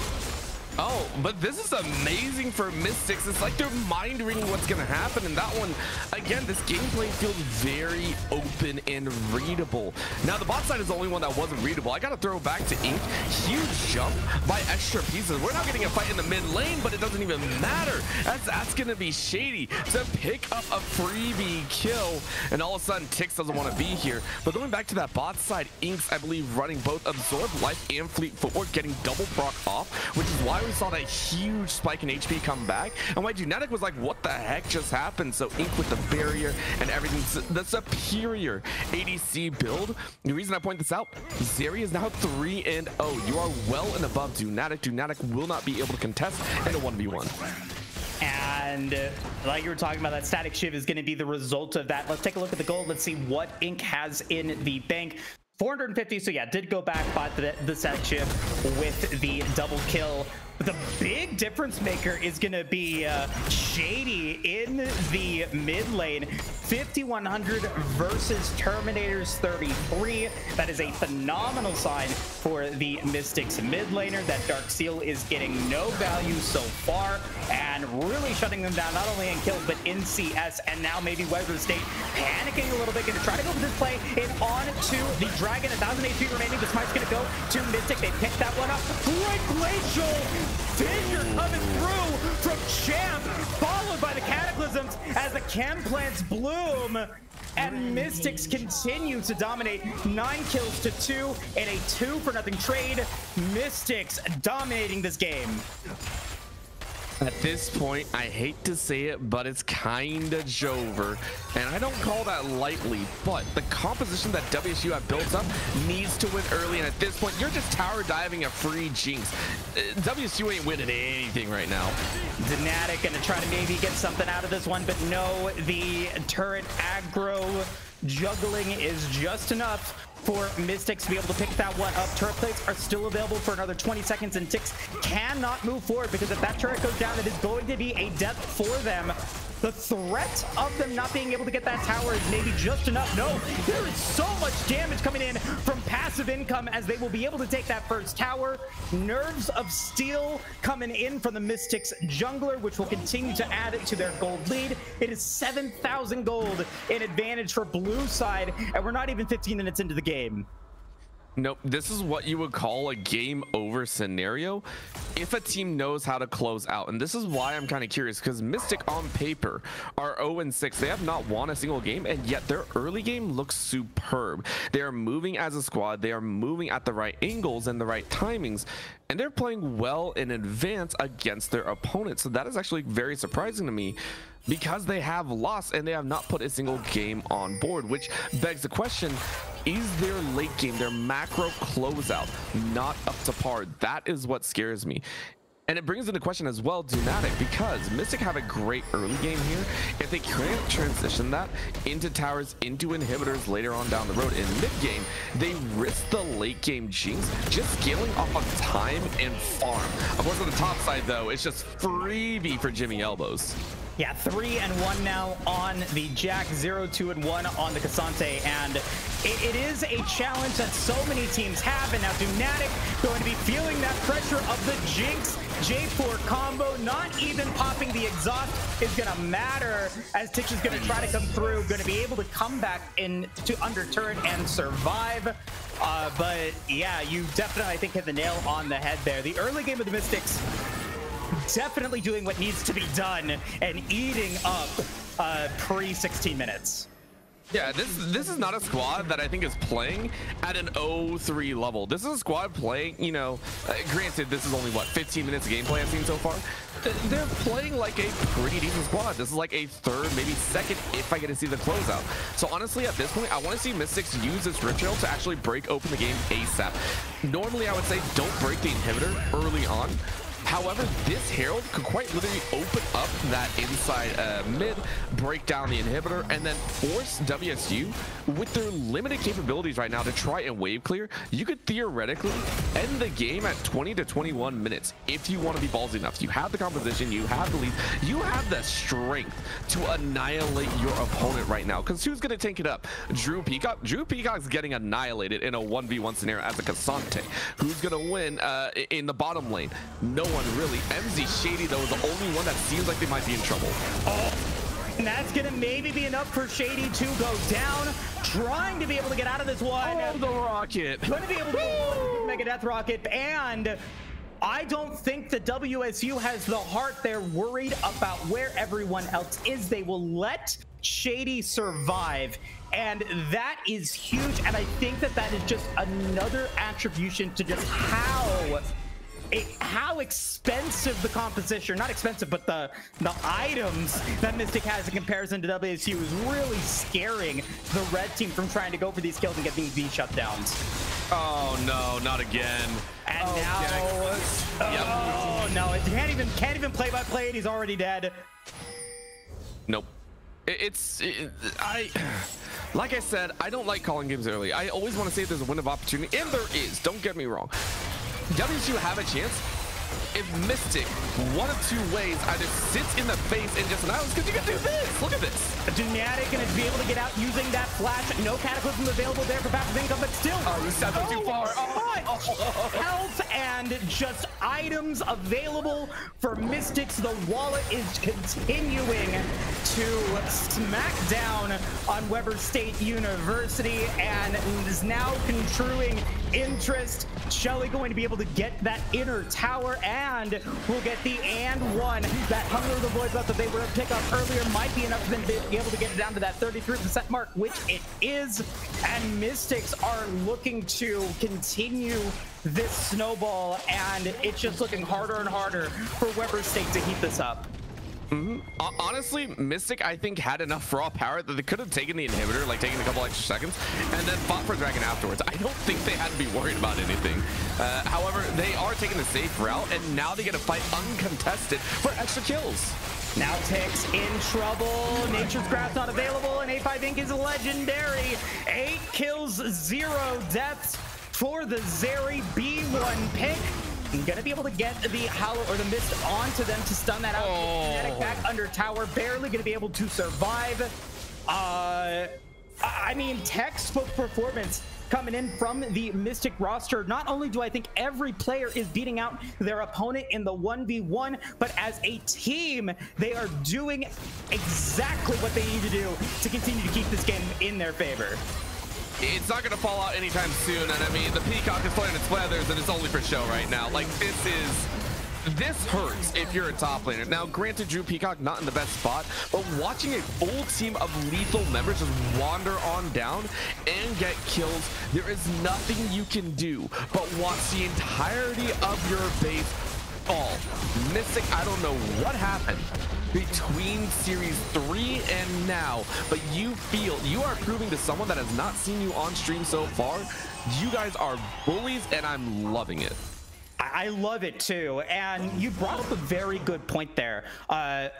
Oh, but this is amazing for Mystics. It's like they're mind reading what's going to happen. And that one, again, this gameplay feels very open and readable. Now, the bot side is the only one that wasn't readable. I got to throw back to Ink. Huge jump by extra pieces. We're not getting a fight in the mid lane, but it doesn't even matter. That's going to be shady to pick up a freebie kill. And all of a sudden, Tix doesn't want to be here. But going back to that bot side, Inks, I believe, running both Absorb Life and Fleet Footwork, getting double proc off, which is why we saw that huge spike in HP come back, and why Dunatic was like, what the heck just happened? So Ink with the barrier and everything, the superior ADC build. The reason I point this out, Zeri is now 3-0. You are well and above Dunatic. Dunatic will not be able to contest in a 1v1. And like you were talking about, that static shiv is going to be the result of that. Let's take a look at the gold. Let's see what Ink has in the bank. 450, so yeah, did go back by the static shiv with the double kill. The big difference maker is going to be Shady in the mid lane. 5100 versus Terminator's 33. That is a phenomenal sign for the Mystics mid laner. That Dark Seal is getting no value so far and really shutting them down, not only in kills, but in CS. And now maybe Weather State panicking a little bit, going to try to go for this play in on to the Dragon. 1000 HP remaining. The smite's going to go to Mystic. They picked that one up. Great glacial Fissure coming through from Champ, followed by the Cataclysms as the Chem Plants bloom, and Mystics continue to dominate. 9 kills to 2 in a 2-for-0 trade. Mystics dominating this game. At this point, I hate to say it, but it's kind of Jover. And I don't call that lightly, but the composition that WSU have built up needs to win early. And at this point, you're just tower diving a free Jinx. WSU ain't winning anything right now. Dunatic gonna try to maybe get something out of this one, but no, the turret aggro juggling is just enough for Mystics to be able to pick that one up. Turret plates are still available for another 20 seconds, and Tix cannot move forward because if that turret goes down, it is going to be a death for them. The threat of them not being able to get that tower is maybe just enough. No, there is so much damage coming in from passive income as they will be able to take that first tower. Nerves of Steel coming in from the Mystics jungler, which will continue to add it to their gold lead. It is 7,000 gold in advantage for blue side, and we're not even 15 minutes into the game. Nope, this is what you would call a game over scenario if a team knows how to close out. And this is why I'm kind of curious, because Mystic on paper are 0-6. They have not won a single game, and yet their early game looks superb. They are moving as a squad. They are moving at the right angles and the right timings, and they're playing well in advance against their opponents. So that is actually very surprising to me, because they have lost and they have not put a single game on board, which begs the question, is their late game, their macro closeout, not up to par? That is what scares me. And it brings into question as well Dunatic, because Mystic have a great early game here. If they can't transition that into towers, into inhibitors later on down the road in mid game, they risk the late game Jinx just scaling off of time and farm. Of course, on the top side though, it's just freebie for Jimmy Elbows. Yeah, 3-1 now on the Jack, 0-2-1 on the Cassante, and it is a challenge that so many teams have, and now Fnatic going to be feeling that pressure of the Jinx J4 combo. Not even popping the exhaust is gonna matter, as Tix is gonna try to come through, gonna be able to come back in to under turn and survive. But yeah, you definitely, I think, hit the nail on the head there. The early game of the Mystics definitely doing what needs to be done and eating up pre 16 minutes. Yeah, this is not a squad that I think is playing at an 0-3 level. This is a squad playing, you know, granted, this is only, what, 15 minutes of gameplay I've seen so far. They're playing like a pretty decent squad. This is like a third, maybe second, if I get to see the closeout. So honestly, at this point, I want to see Mystics use this Rip Trail to actually break open the game ASAP. Normally, I would say don't break the inhibitor early on. However, this Herald could quite literally open up that inside mid, break down the inhibitor, and then force WSU, with their limited capabilities right now, to try and wave clear. You could theoretically end the game at 20 to 21 minutes if you want to be ballsy enough. You have the composition, you have the lead, you have the strength to annihilate your opponent right now. Because who's going to tank it up? Drew Peacock? Drew Peacock's getting annihilated in a 1v1 scenario as a Cassante. Who's going to win in the bottom lane? No one really. MZ Shady, though, is the only one that seems like they might be in trouble. Oh, and that's gonna maybe be enough for Shady to go down, trying to be able to get out of this one. Oh, the rocket. Gonna be able to make a death rocket, and I don't think that WSU has the heart. They're worried about where everyone else is. They will let Shady survive, and that is huge. And I think that that is just another attribution to just how expensive the composition, not expensive, but the items that Mystic has in comparison to WSU is really scaring the red team from trying to go for these kills and get these shutdowns. Oh no, not again. And now, no, it can't even play by play it. He's already dead. Nope. Like I said, I don't like calling games early. I always want to say if there's a win of opportunity, and there is, don't get me wrong. WSU have a chance if Mystic, one of two ways, either sits in the face and just annihilates, because you can do this. Look at this. Fnatic gonna be able to get out using that flash. No cataclysm available there for passive income, but still. Oh, you stepped too far. Health and just items available for Mystics. The wallet is continuing to smack down on Weber State University and is now accruing interest. Shelly going to be able to get that inner tower, and we'll get the &1. That Hunger of the Void buff that they were to pick up earlier might be enough for them to be able to get it down to that 33% mark, which it is. And Mystics are looking to continue this snowball, and it's just looking harder and harder for Weber State to heat this up. Honestly, Mystic, I think, had enough raw power that they could have taken the inhibitor, like taking a couple extra seconds, and then fought for Dragon afterwards. I don't think they had to be worried about anything. However, they are taking the safe route, and now they get to fight uncontested for extra kills. Now Tix in trouble. Nature's Grasp not available, and A5 Inc is legendary. 8 kills, 0 deaths for the Zeri B1 pick. Gonna be able to get the Hollow or the Mist onto them to stun that out. Fnatic back under tower, barely gonna be able to survive. I mean, textbook performance coming in from the Mystic roster. Not only do I think every player is beating out their opponent in the 1v1, but as a team, they are doing exactly what they need to do to continue to keep this game in their favor. It's not going to fall out anytime soon, and I mean, the Peacock is playing its feathers, and it's only for show right now. Like, this hurts if you're a top laner. Now, granted, Drew Peacock not in the best spot, but watching a full team of lethal members just wander on down and get kills, there is nothing you can do but watch the entirety of your base fall. Mystic, I don't know what happened between Series 3 and now, but you are proving to someone that has not seen you on stream so far, you guys are bullies, and I'm loving it. I love it too, and you brought up a very good point there.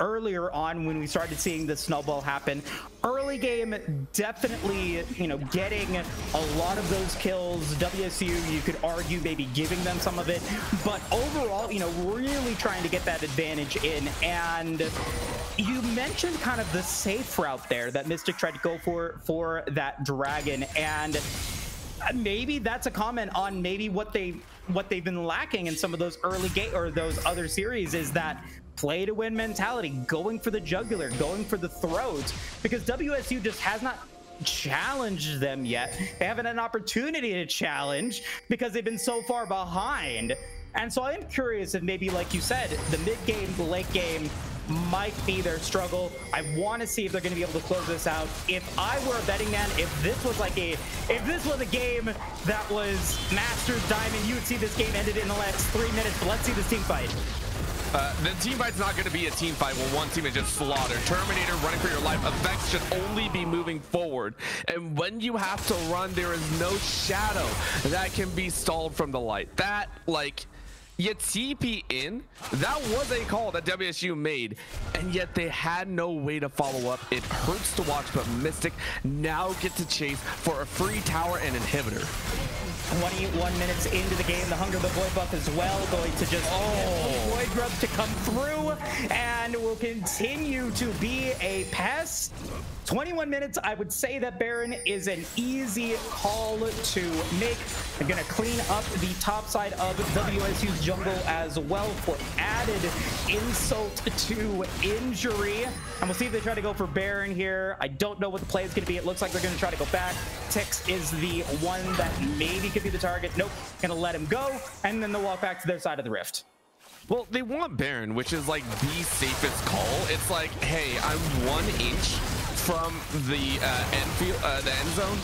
Earlier on, when we started seeing the snowball happen, early game definitely, getting a lot of those kills. WSU, you could argue maybe giving them some of it, but overall, really trying to get that advantage in. And you mentioned kind of the safe route there that Mystic tried to go for that dragon, and maybe that's a comment on maybe what they've been lacking in some of those early game or those other series, is that play to win mentality, going for the jugular, going for the throats, because WSU just has not challenged them yet. They haven't had an opportunity to challenge because they've been so far behind. And so I'm curious if maybe, like you said, the mid game, the late game might be their struggle. I want to see if they're going to be able to close this out. If I were a betting man, if this was a game that was Masters Diamond, you would see this game ended in the last 3 minutes. But let's see this team fight. The team fight's not going to be a team fight when one team is just slaughtered. Terminator running for your life. Effects should only be moving forward. And when you have to run, there is no shadow that can be stalled from the light. That, you TP in, that was a call that WSU made, and yet they had no way to follow up. It hurts to watch, but Mystic now get to chase for a free tower and inhibitor. 21 minutes into the game, the Hunger the Void buff as well, going to just Void Grub to come through, and will continue to be a pest. 21 minutes, I would say that Baron is an easy call to make. I'm going to clean up the top side of WSU's jungle as well for added insult to injury. And we'll see if they try to go for Baron here. I don't know what the play is going to be. It looks like they're going to try to go back. Tix is the one that maybe could be the target. Nope, going to let him go, and then they'll walk back to their side of the rift. Well, they want Baron, which is like the safest call. It's like, hey, I'm 1 inch from the end zone,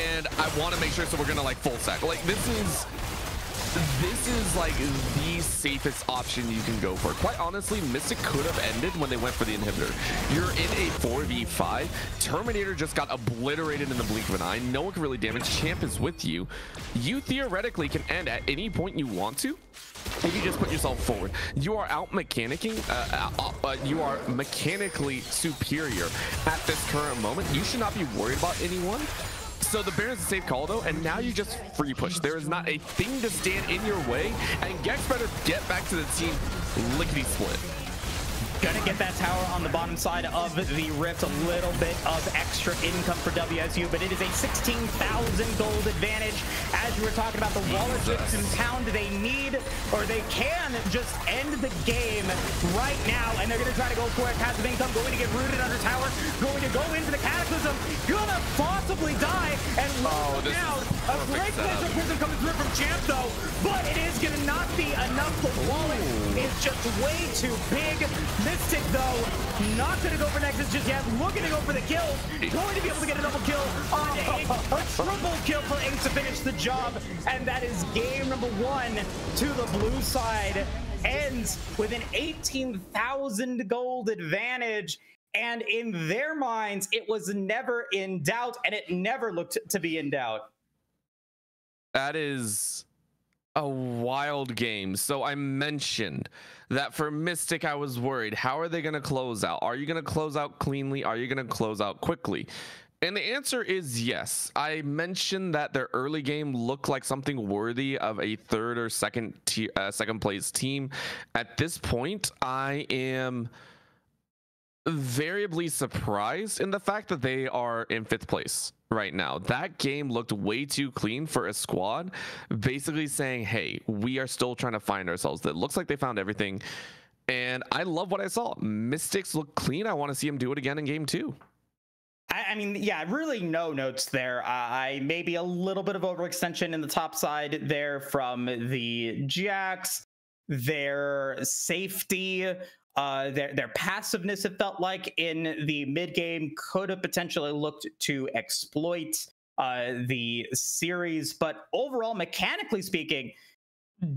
and I want to make sure, so we're gonna full stack. This is like the safest option you can go for. Quite honestly, Mystic could have ended when they went for the inhibitor. You're in a 4v5. Terminator just got obliterated in the blink of an eye. No one can really damage. Champ is with you. You theoretically can end at any point you want to if you just put yourself forward. You are out mechanicking. You are mechanically superior at this current moment. You should not be worried about anyone. So the Baron's a safe call though, and now you just free push. There is not a thing to stand in your way, and Gex better get back to the team lickety split. Gonna get that tower on the bottom side of the rift. A little bit of extra income for WSU, but it is a 16,000 gold advantage. As you were talking about, the Waller chips and pound, they need, or they can just end the game right now, and they're gonna try to go for it. Passive income, going to get rooted under tower, going to go into the cataclysm, gonna possibly die, and down. A great place of prism coming through from Champ though, but it is gonna not be enough. The wallet is just way too big. Mystic though, not gonna go for Nexus just yet, looking to go for the kill, going to be able to get a double kill on Aegis, a triple kill for Aegis to finish the job, and that is game number 1 to the blue side. Ends with an 18,000 gold advantage, and in their minds, it was never in doubt, and it never looked to be in doubt. That is a wild game. So I mentioned that for Mystic, I was worried. How are they going to close out? Are you going to close out cleanly? Are you going to close out quickly? And the answer is yes. I mentioned that their early game looked like something worthy of a third or second place team. At this point, I am variably surprised in the fact that they are in 5th place right now. That game looked way too clean for a squad, basically saying, hey, we are still trying to find ourselves. That looks like they found everything, and I love what I saw. Mystics look clean. I want to see them do it again in game 2. I mean, yeah, really no notes there. Maybe a little bit of overextension in the top side there from the Jax. Their safety, their passiveness, it felt like in the mid game, could have potentially looked to exploit the series, but overall, mechanically speaking,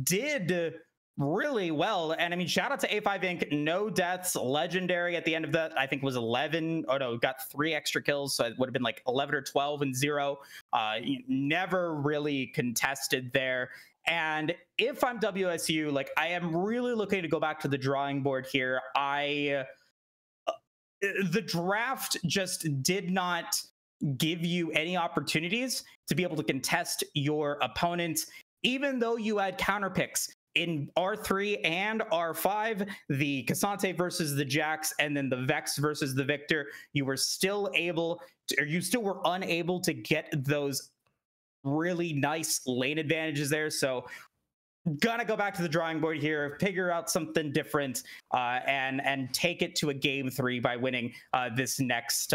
did really well. And I mean, shout out to A5 Inc. No deaths, legendary at the end of that. I think was 11. Oh no, got 3 extra kills, so it would have been like 11 or 12 and 0. Never really contested there. And if I'm WSU, like, I am really looking to go back to the drawing board here. The draft just did not give you any opportunities to be able to contest your opponents, even though you had counter picks in R3 and R5, the Cassante versus the Jax, and then the Vex versus the Victor. You were still able to, or you still were unable to get those really nice lane advantages there. So gonna go back to the drawing board here, figure out something different, and take it to a game 3 by winning this next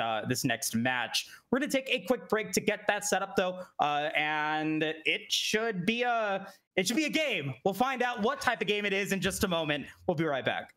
match. We're gonna take a quick break to get that set up though, and it should be a game. We'll find out what type of game it is in just a moment. We'll be right back.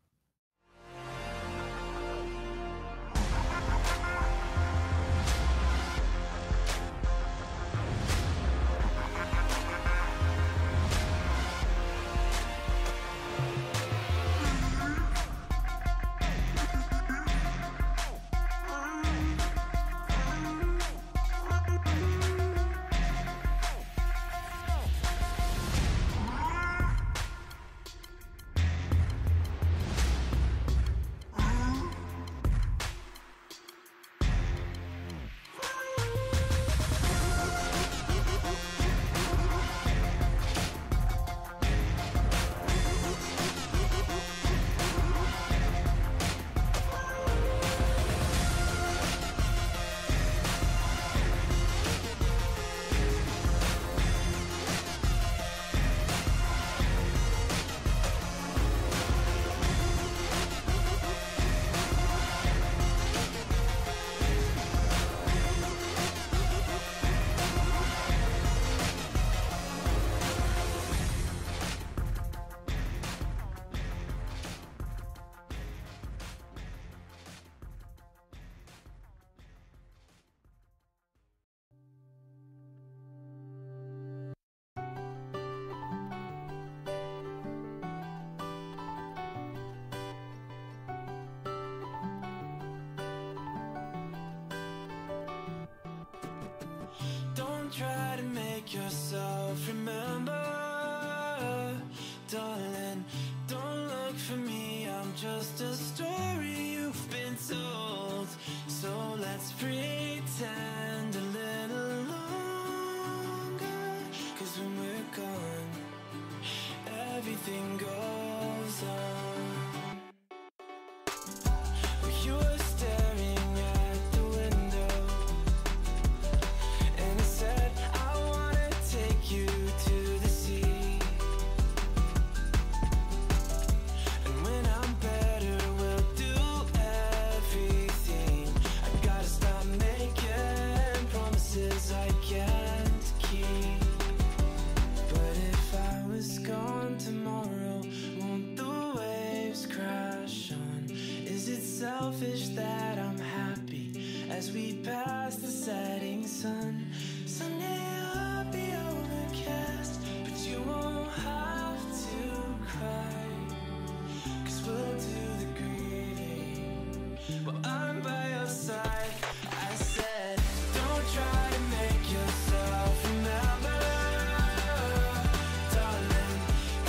Try to make yourself remember, darling. Don't look for me, I'm just a story you've been told. So let's pretend a little longer, 'cause when we're gone, everything goes on. You were staring at the window, and I said I wanna take you to the sea. And when I'm better, we'll do everything. I gotta stop making promises I can't keep. But if I was gone tomorrow, won't the waves crash on? Is it selfish that I'm happy as we pass the setting sun? Someday I'll be overcast, but you won't have to cry, 'cause we'll do the grieving while I'm by your side. I said, don't try to make yourself remember, darling.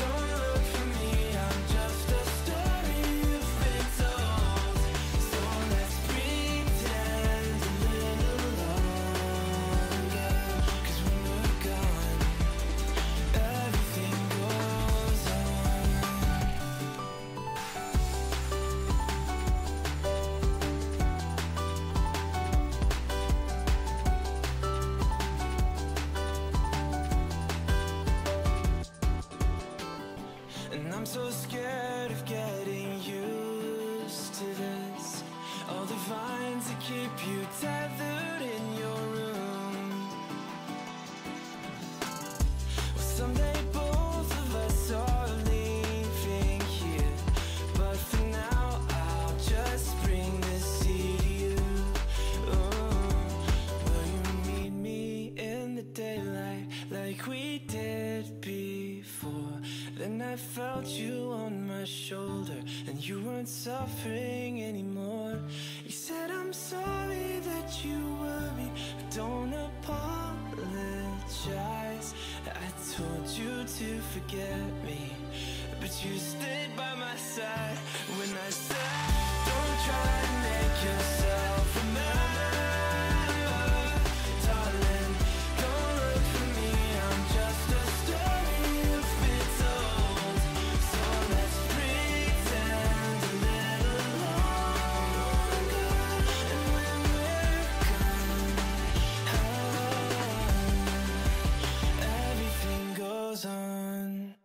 Don't look for me, I'm just a story you've been told. So let's pretend a little longer, 'cause when we're gone, everything goes on. And I'm so scared of getting used to this. All the vines that keep you tethered in your room. Well, someday both of us are leaving here, but for now I'll just bring this sea to you. Will you meet me in the daylight like we did before? Then I felt you on my shoulder, and you weren't suffering anymore. You said, I'm sorry that you worried, but don't apologize. I told you to forget me, but you stayed by my side when I said, don't try and make yourself remember, darling. Don't look for me, I'm just a story you've been told. So let's pretend a little longer, and when we're gone, everything goes on.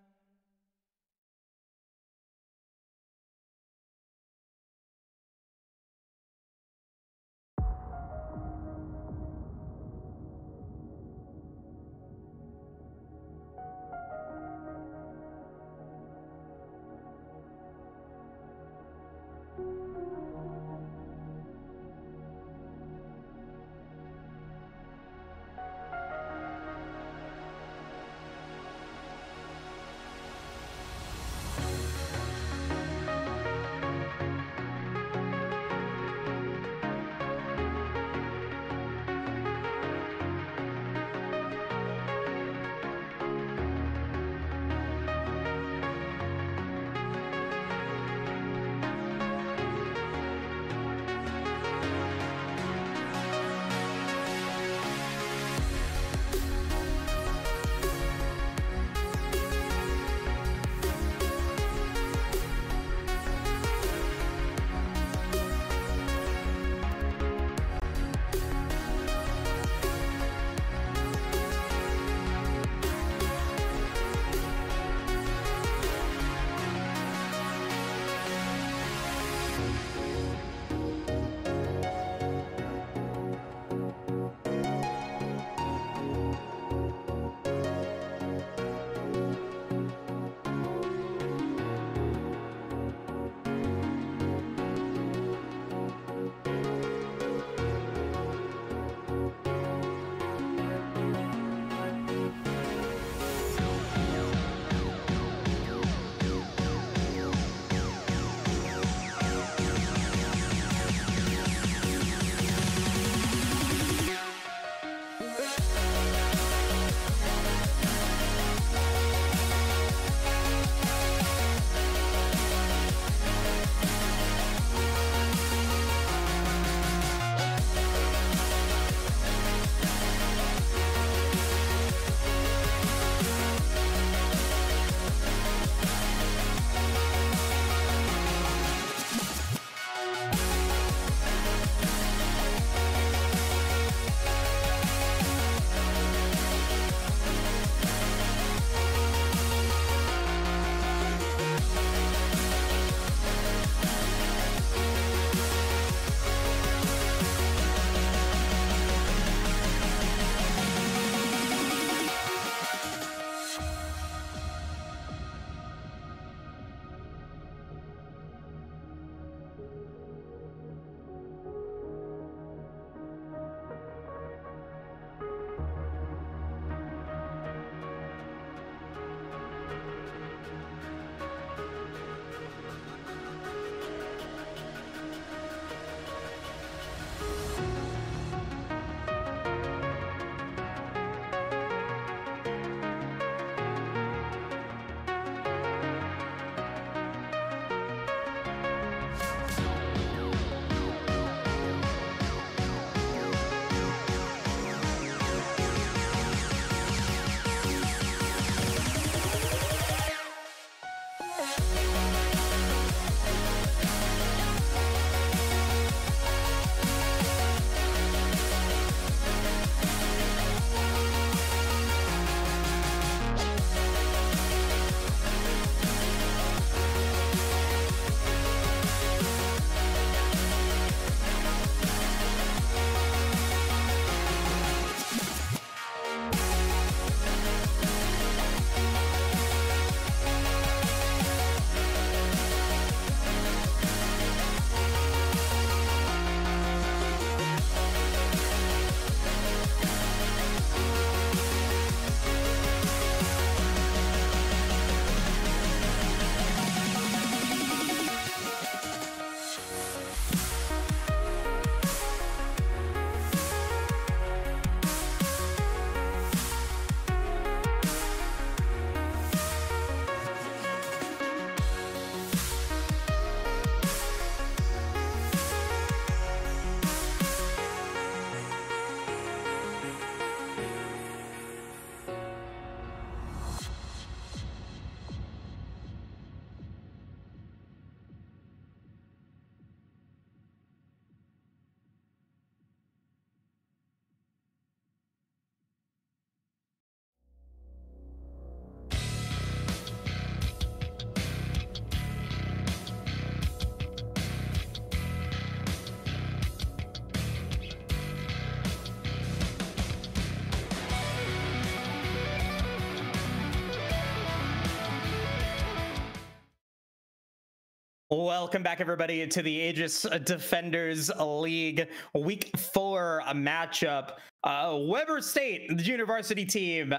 Welcome back, everybody, to the Aegis Defenders League Week 4 matchup. Weber State, the junior varsity team,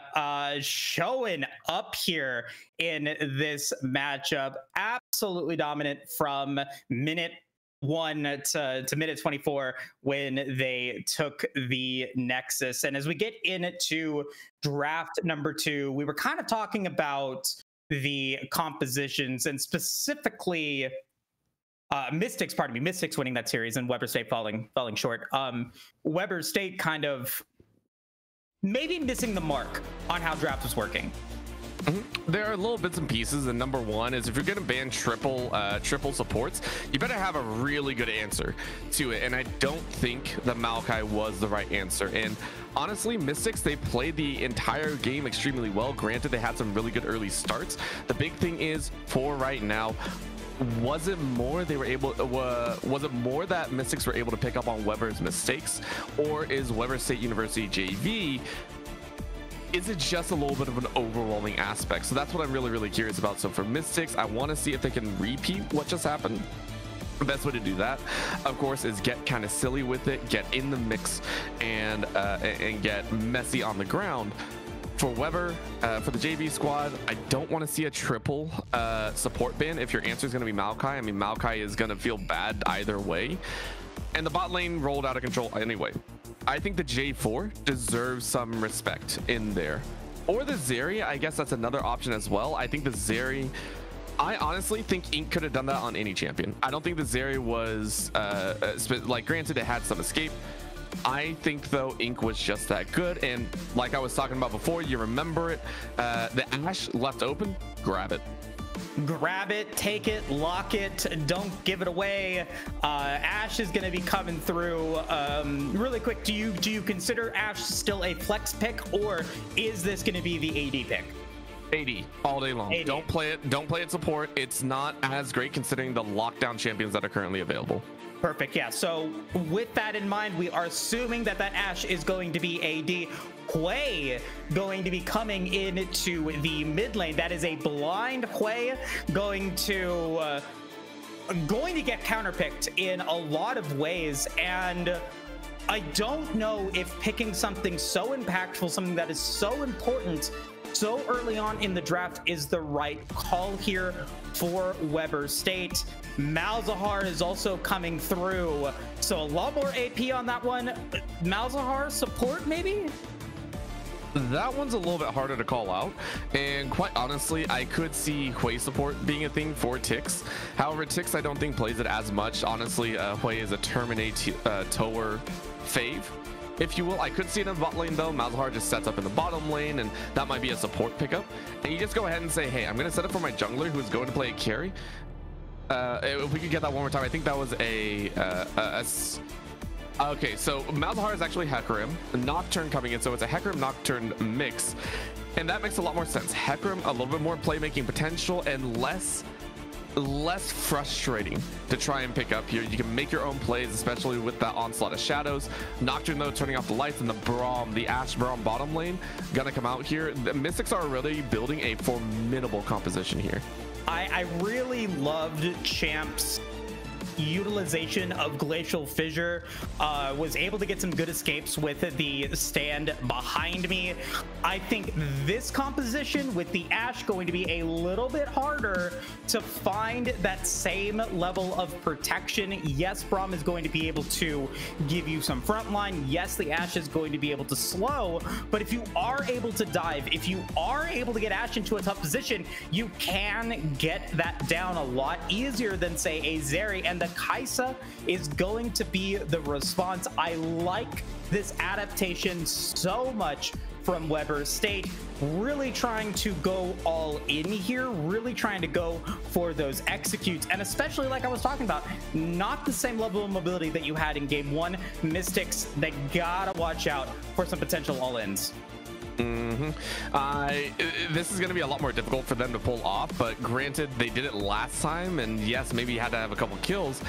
showing up here in this matchup. Absolutely dominant from minute 1 to minute 24 when they took the Nexus. And as we get into draft number 2, we were kind of talking about the compositions and specifically Mystics winning that series and Weber State falling short. Weber State kind of maybe missing the mark on how draft was working. There are little bits and pieces, and number one is if you're going to ban triple supports, you better have a really good answer to it, and I don't think the Maokai was the right answer. And honestly, Mystics, they played the entire game extremely well. Granted, they had some really good early starts. The big thing is, for right now, was it more that Mystics were able to pick up on Weber's mistakes, or is Weber State University JV, is it just a little bit of an overwhelming aspect? So that's what I'm really curious about. So for Mystics, I want to see if they can repeat what just happened. The best way to do that, of course, is get kind of silly with it, get in the mix, and get messy on the ground. For Weber, for the JV squad, I don't want to see a triple support ban if your answer is going to be Maokai. I mean, Maokai is going to feel bad either way. And the bot lane rolled out of control anyway. I think the J4 deserves some respect in there. Or the Zeri, I guess that's another option as well. I think the Zeri, I honestly think Inc could have done that on any champion. I don't think the Zeri was, like, granted it had some escape. I think though Inc was just that good, and like I was talking about before, you remember it, the Ashe left open, grab it. Grab it, take it, lock it, don't give it away. Ashe is going to be coming through. Really quick, do you consider Ashe still a flex pick, or is this going to be the AD pick? AD all day long. AD. Don't play it support. It's not as great considering the lockdown champions that are currently available. Perfect. Yeah. So with that in mind, we are assuming that Ashe is going to be AD. Hwei going to be coming into the mid lane. That is a blind Hwei going to get counterpicked in a lot of ways, and I don't know if picking something so impactful, something that is so important so early on in the draft, is the right call here for Weber State. Malzahar is also coming through, so a lot more AP on that one. Malzahar support, maybe? That one's a little bit harder to call out, and quite honestly, I could see Hwei support being a thing for Tix. However, Tix I don't think plays it as much. Honestly, Hwei is a Terminate Tower fave, if you will. I could see it in the bot lane though. Malzahar just sets up in the bottom lane, and that might be a support pickup. And you just go ahead and say, hey, I'm going to set up for my jungler who's going to play a carry. If we could get that one more time, I think that was okay, so Malzahar is actually Hecarim, Nocturne coming in, so it's a Hecarim Nocturne mix, and that makes a lot more sense. Hecarim, a little bit more playmaking potential and less frustrating to try and pick up here. You can make your own plays, especially with that onslaught of shadows. Nocturne though, turning off the lights, and the Ashe Braum bottom lane gonna come out here. The Mystics are really building a formidable composition here. I really loved Champ's utilization of Glacial Fissure. Was able to get some good escapes with the stand behind me. I think this composition with the Ashe going to be a little bit harder to find that same level of protection. Yes, Braum is going to be able to give you some frontline. Yes, the Ashe is going to be able to slow, but if you are able to dive, if you are able to get Ashe into a tough position, you can get that down a lot easier than, say, a Zeri, and the Kai'Sa is going to be the response. I like this adaptation so much from Weber State, really trying to go all in here, really trying to go for those executes, and especially, like I was talking about, not the same level of mobility that you had in game 1. Mystics, they gotta watch out for some potential all-ins. This is going to be a lot more difficult for them to pull off, but granted, they did it last time, and yes, maybe you had to have a couple kills,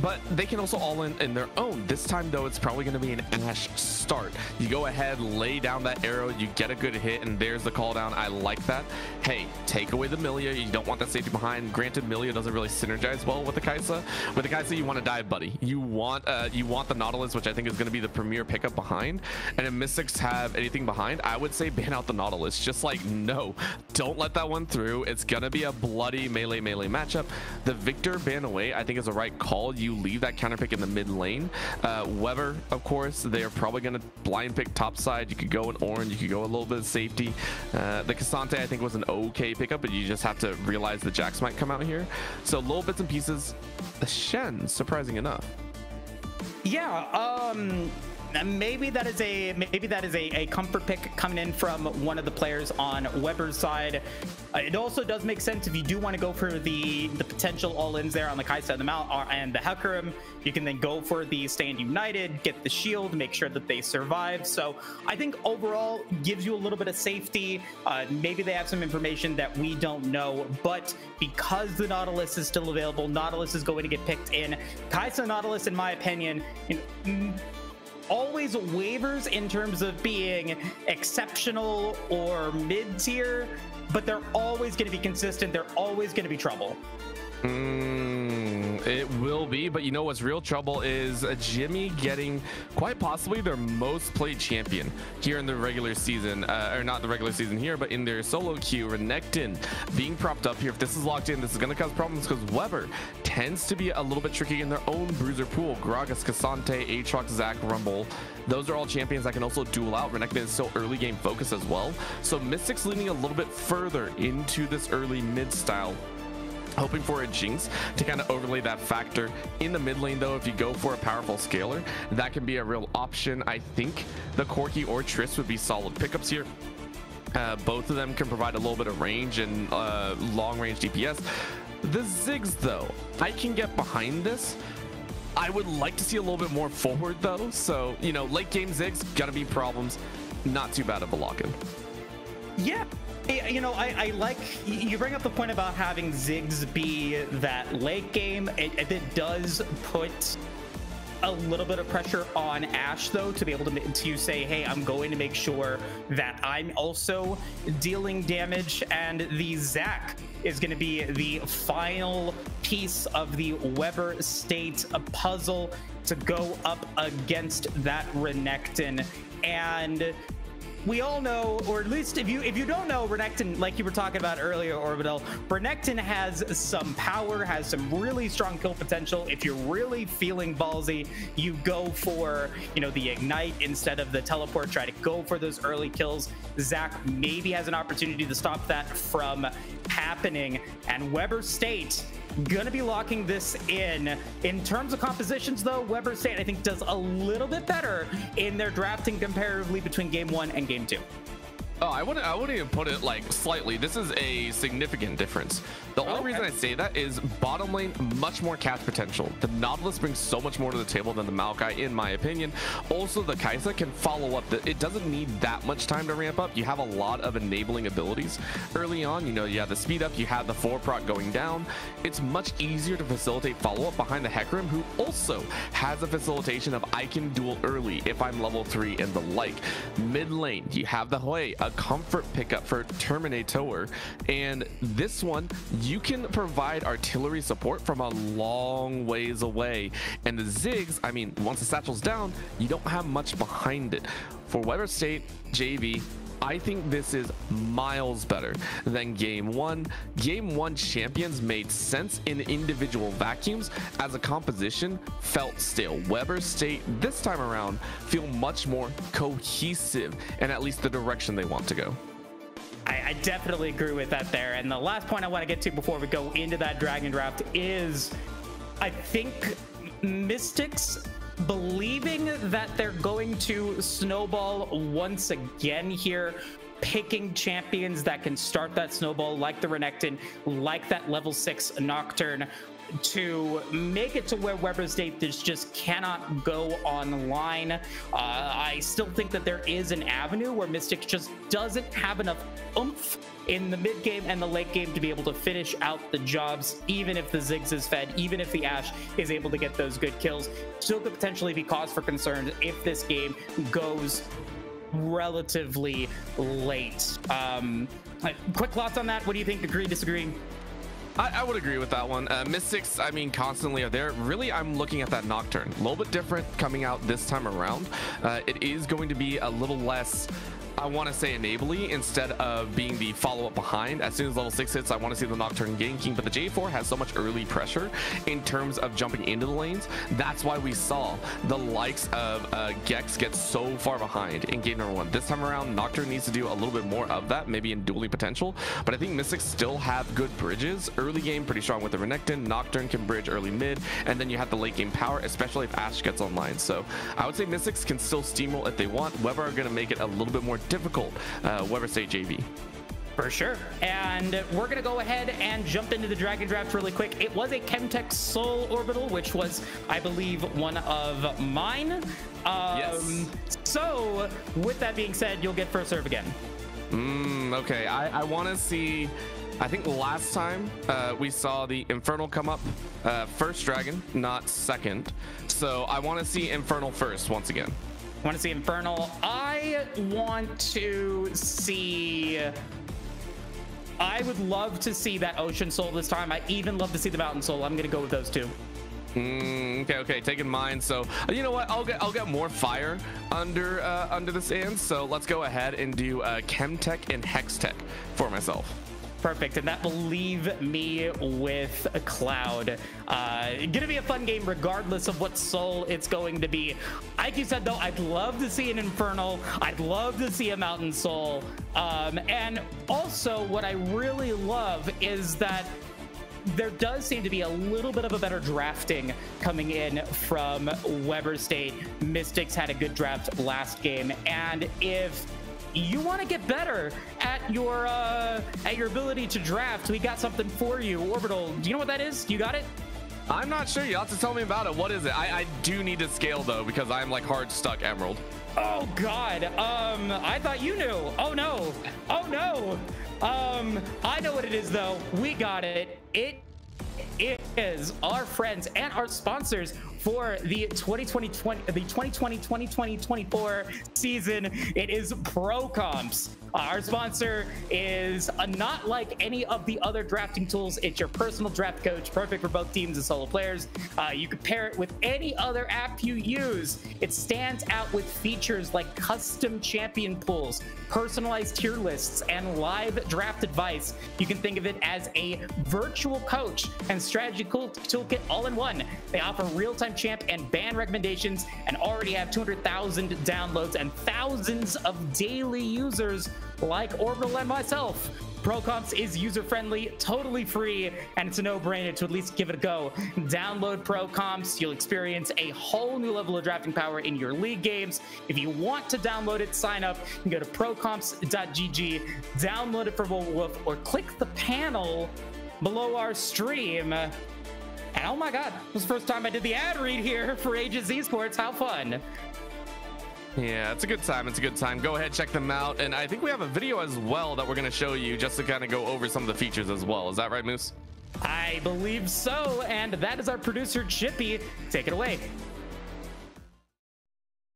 but they can also all in their own. This time though, it's probably going to be an Ashe start. You go ahead, lay down that arrow, you get a good hit, and there's the call down. I like that. hey, take away the Milia. You don't want that safety behind. Granted, Milia doesn't really synergize well with the Kaisa. With the Kaisa, you want to dive, buddy. You want the Nautilus, which I think is going to be the premier pickup behind. And if Mystics have anything behind, I would say ban out the Nautilus. Just like, no, don't let that one through. It's going to be a bloody melee matchup. The Victor ban away, I think, is the right call. You leave that counter pick in the mid lane. Weber, of course, they are probably going to blind pick top side. You could go in orange. You could go a little bit of safety. The Cassante, I think, was an okay pickup, but you just have to realize the Jax might come out here. So little bits and pieces. The Shen, surprising enough. Yeah, maybe that is a comfort pick coming in from one of the players on Weber's side. It also does make sense if you do want to go for the potential all-ins there on the Kaisa and the Mount and the Hecarim. You can then go for the Stand United, get the shield, make sure that they survive. So I think overall gives you a little bit of safety. Maybe they have some information that we don't know, but because the Nautilus is still available, Nautilus is going to get picked in. Kaisa Nautilus, in my opinion, always wavers in terms of being exceptional or mid-tier, but they're always going to be consistent. They're always going to be trouble. It will be, but you know what's real trouble is Jimmy getting quite possibly their most played champion here in the regular season, or not the regular season here, but in their solo queue. Renekton being propped up here. If this is locked in, this is going to cause problems because Weber tends to be a little bit tricky in their own bruiser pool. Gragas, Cassante, Aatrox, Zac, Rumble. Those are all champions that can also duel out. Renekton is so early game focus as well. So Mystics leaning a little bit further into this early mid style, hoping for a Jinx to kind of overlay that factor in the mid lane. Though if you go for a powerful scaler, that can be a real option. I think the Corki or Triss would be solid pickups here. Both of them can provide a little bit of range and long range DPS. The Ziggs, though, I can get behind this. I would like to see a little bit more forward though, so you know, late game Ziggs gonna be problems. Not too bad of a lock-in. Yeah, you know, I like you bring up the point about having Ziggs be that late game. It does put a little bit of pressure on Ashe though, to be able to say, hey, I'm going to make sure that I'm also dealing damage. And the Zac is going to be the final piece of the Weber State puzzle to go up against that Renekton. And we all know, or at least if you don't know, Renekton, like you were talking about earlier, Orbital, Renekton has some power, has some really strong kill potential. If you're really feeling ballsy, you go for, you know, the ignite instead of the teleport, try to go for those early kills. Zac maybe has an opportunity to stop that from happening, and Weber State gonna be locking this in. In terms of compositions though, Weber State I think does a little bit better in their drafting comparatively between game 1 and game 2. Oh, I wouldn't even put it like slightly. This is a significant difference. The only reason I say that is bottom lane, much more catch potential. The Nautilus brings so much more to the table than the Maokai, in my opinion. Also, the Kaisa can follow up. It doesn't need that much time to ramp up. You have a lot of enabling abilities early on. You know, you have the speed up, you have the 4 proc going down. It's much easier to facilitate follow up behind the Hecarim, who also has a facilitation of I can duel early if I'm level 3 and the like. Mid lane, you have the Hui, a comfort pickup for Terminator, and this one you can provide artillery support from a long ways away. And the Ziggs, I mean, once the satchel's down, you don't have much behind it. For Weber State JV, I think this is miles better than game 1. Game 1 champions made sense in individual vacuums. As a composition, felt stale. Weber State this time around feel much more cohesive and at least the direction they want to go. I definitely agree with that there. And the last point I want to get to before we go into that Dragon Draft is I think Mystics believing that they're going to snowball once again here, picking champions that can start that snowball like the Renekton, like that level 6 Nocturne, to make it to where Weber State just cannot go online. I still think that there is an avenue where Mystics just doesn't have enough oomph in the mid game and the late game to be able to finish out the jobs, even if the Ziggs is fed, even if the Ashe is able to get those good kills. Still could potentially be cause for concern if this game goes relatively late. Quick thoughts on that. What do you think? Agree, disagree? I would agree with that one. Mystics, I mean, constantly are there. Really, I'm looking at that Nocturne. A little bit different coming out this time around. It is going to be a little less, I want to say, enably instead of being the follow-up behind. As soon as level 6 hits, I want to see the Nocturne ganking, but the J4 has so much early pressure in terms of jumping into the lanes. That's why we saw the likes of Gex get so far behind in game number 1. This time around, Nocturne needs to do a little bit more of that, maybe in dueling potential, but I think Mystics still have good bridges. Early game, pretty strong with the Renekton. Nocturne can bridge early mid, and then you have the late game power, especially if Ashe gets online. So I would say Mystics can still steamroll if they want. Weber are going to make it a little bit more difficult. Weber State JV. For sure. And we're going to go ahead and jump into the Dragon Draft really quick. It was a Chemtech Soul Orbital, which was, I believe, one of mine. Yes. So, with that being said, you'll get first serve again. Okay. I want to see... I think last time we saw the Infernal come up first Dragon, not second. So I want to see Infernal first once again. Want to see Infernal? I want to see... I would love to see that Ocean Soul this time. I even love to see the Mountain Soul. I'm going to go with those two. Okay, taking mine. So you know what? I'll get more fire under this end. So let's go ahead and do Chemtech and Hextech for myself. Perfect, and that will leave me with a Cloud. Gonna be a fun game regardless of what soul it's going to be. Like you said though, I'd love to see an Infernal. I'd love to see a Mountain Soul. And also what I really love is that there does seem to be a little bit of a better drafting coming in from Weber State. Mystics had a good draft last game, and if you want to get better at your ability to draft, we got something for you. Orbital, do you know what that is? You got it? I'm not sure. You'll have to tell me about it. What is it? I do need to scale though, because I'm like hard stuck Emerald. Oh God. I thought you knew. Oh no. Oh no. I know what it is though. We got it. It is our friends and our sponsors for the 2020-2024 season. It is ProComps. Our sponsor is not like any of the other drafting tools. It's your personal draft coach, perfect for both teams and solo players. You can pair it with any other app you use. It stands out with features like custom champion pools, personalized tier lists, and live draft advice. You can think of it as a virtual coach and strategy toolkit all in one. They offer real-time champ and ban recommendations and already have 200,000 downloads and thousands of daily users like Orbital and myself. ProComps is user-friendly, totally free, and it's a no-brainer to at least give it a go. Download ProComps. You'll experience a whole new level of drafting power in your league games. If you want to download it, sign up. You can go to procomps.gg, download it for Wolf, or click the panel below our stream. And oh my God, this is the first time I did the ad read here for Aegis Esports. How fun. Yeah, it's a good time. It's a good time. Go ahead, check them out. And I think we have a video as well that we're going to show you just to kind of go over some of the features as well. Is that right, Moose? I believe so. And that is our producer, Chippy. Take it away.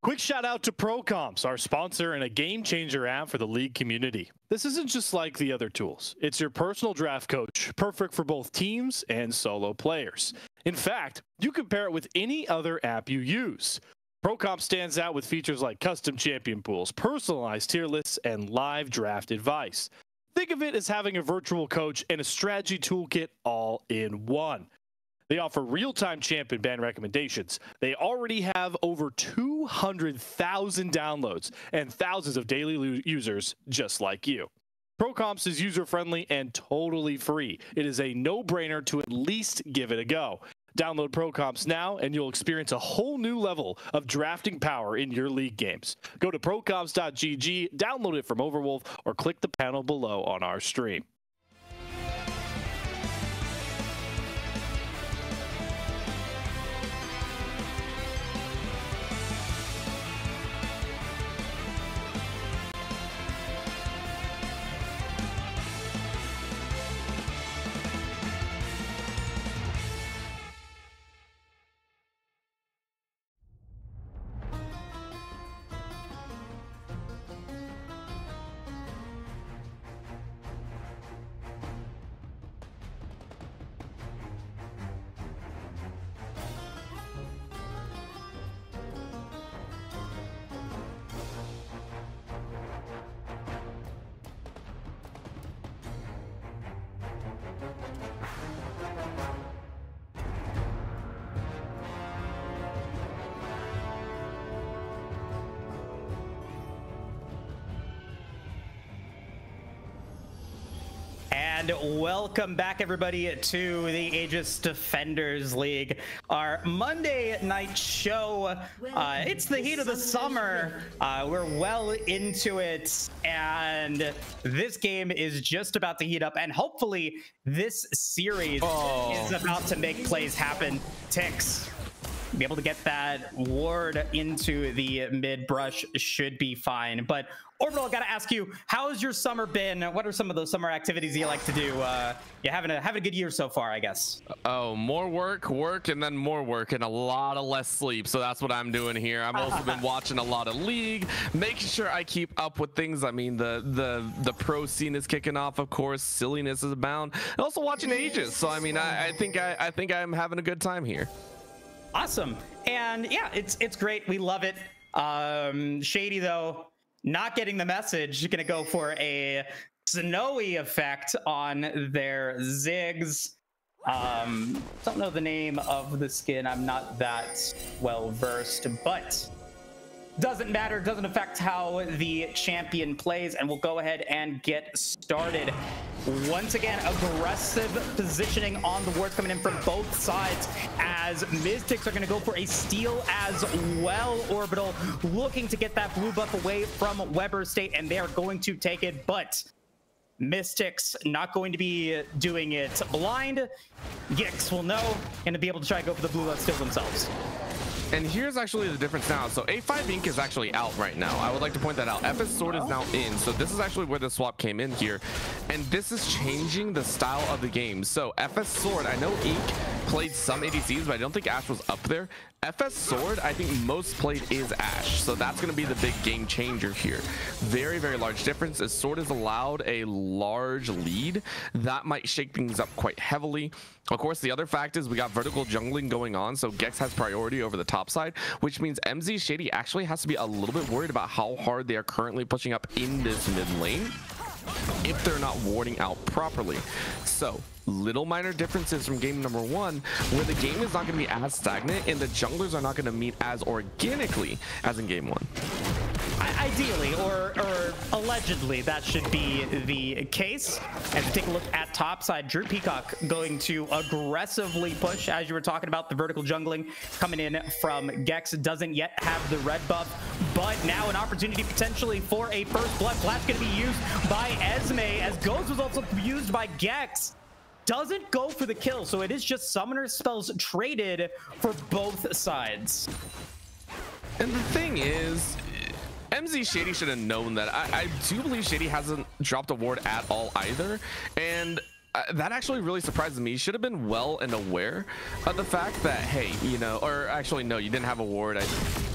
Quick shout out to ProComps, our sponsor and a game changer app for the league community. This isn't just like the other tools. It's your personal draft coach, perfect for both teams and solo players. In fact, you can pair it with any other app you use. ProComp stands out with features like custom champion pools, personalized tier lists, and live draft advice. Think of it as having a virtual coach and a strategy toolkit all in one. They offer real-time champ and ban recommendations. They already have over 200,000 downloads and thousands of daily users just like you. ProComps is user-friendly and totally free. It is a no-brainer to at least give it a go. Download ProComps now, and you'll experience a whole new level of drafting power in your league games. Go to procomps.gg, download it from Overwolf, or click the panel below on our stream. And welcome back, everybody, to the Aegis Defenders League, our Monday night show. It's the heat of the summer. We're well into it, and this game is just about to heat up, and hopefully this series is about to make plays happen. Tix, be able to get that ward into the mid brush should be fine. But Orbital, I gotta ask you, how's your summer been? What are some of those summer activities you like to do? You're having a good year so far, I guess. Oh, more work, and then more work, and a lot of less sleep. So that's what I'm doing here. I've also been watching a lot of League, making sure I keep up with things. I mean, the pro scene is kicking off, of course. Silliness is abound, and also watching Aegis. So I mean, I think I'm having a good time here. Awesome. And yeah, it's great. We love it. Shady, though, not getting the message. Gonna go for a snowy effect on their Ziggs. Don't know the name of the skin. I'm not that well versed, but doesn't matter. Doesn't affect how the champion plays, and we'll go ahead and get started. Once again, aggressive positioning on the wards coming in from both sides, as Mystics are going to go for a steal as well. Orbital looking to get that blue buff away from Weber State, and they are going to take it, but Mystics not going to be doing it blind. Gix will know and to be able to try and go for the blue buff steal themselves. And here's actually the difference now. So A5 Ink is actually out right now. I would like to point that out. FS Sword is now in. So this is actually where the swap came in here. And this is changing the style of the game. So FS Sword, I know Ink played some ADCs, but I don't think Ashe was up there. FS Sword, I think most played is Ashe. So that's going to be the big game changer here. Very, very large difference. As Sword is allowed a large lead, that might shake things up quite heavily. Of course, the other fact is we got vertical jungling going on, so Gex has priority over the top side, which means MZ Shady actually has to be a little bit worried about how hard they are currently pushing up in this mid lane if they're not warding out properly. So little minor differences from game number one, where the game is not going to be as stagnant and the junglers are not going to meet as organically as in game one. Ideally, or allegedly, that should be the case. As we take a look at top side, Drew Peacock going to aggressively push, as you were talking about, the vertical jungling coming in from Gex. Doesn't yet have the red buff, but now an opportunity potentially for a first blood. Flash going to be used by Esme, as Ghost was also used by Gex. Doesn't go for the kill, so it is just summoner spells traded for both sides. And the thing is, MZ Shady should have known that. I do believe Shady hasn't dropped a ward at all either, and that actually really surprises me. You should have been well and aware of the fact that, hey, you know, or actually no, you didn't have a ward.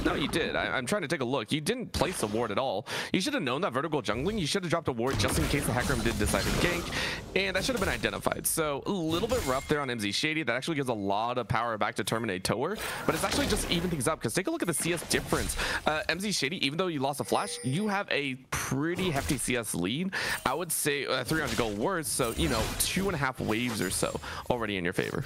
No, you did. I'm trying to take a look. You didn't place a ward at all. You should have known that vertical jungling. You should have dropped a ward just in case the Hecarim did decide to gank, and that should have been identified. So a little bit rough there on MZ Shady. That actually gives a lot of power back to Terminate Tower, but it's actually just even things up, because take a look at the CS difference. MZ Shady, even though you lost a flash, you have a pretty hefty CS lead. I would say 300 gold worth, so, you know, 2.5 waves or so already in your favor.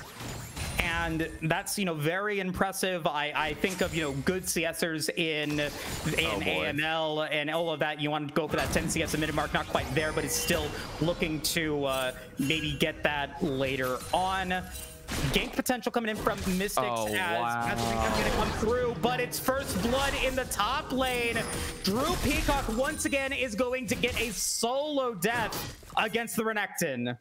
And that's, you know, very impressive. I think of, you know, good CSers in AML and all of that. You want to go for that 10 CS minute mark, not quite there, but it's still looking to maybe get that later on. Gank potential coming in from Mystics as Patrick going to come through, but it's first blood in the top lane. Drew Peacock once again is going to get a solo death against the Renekton.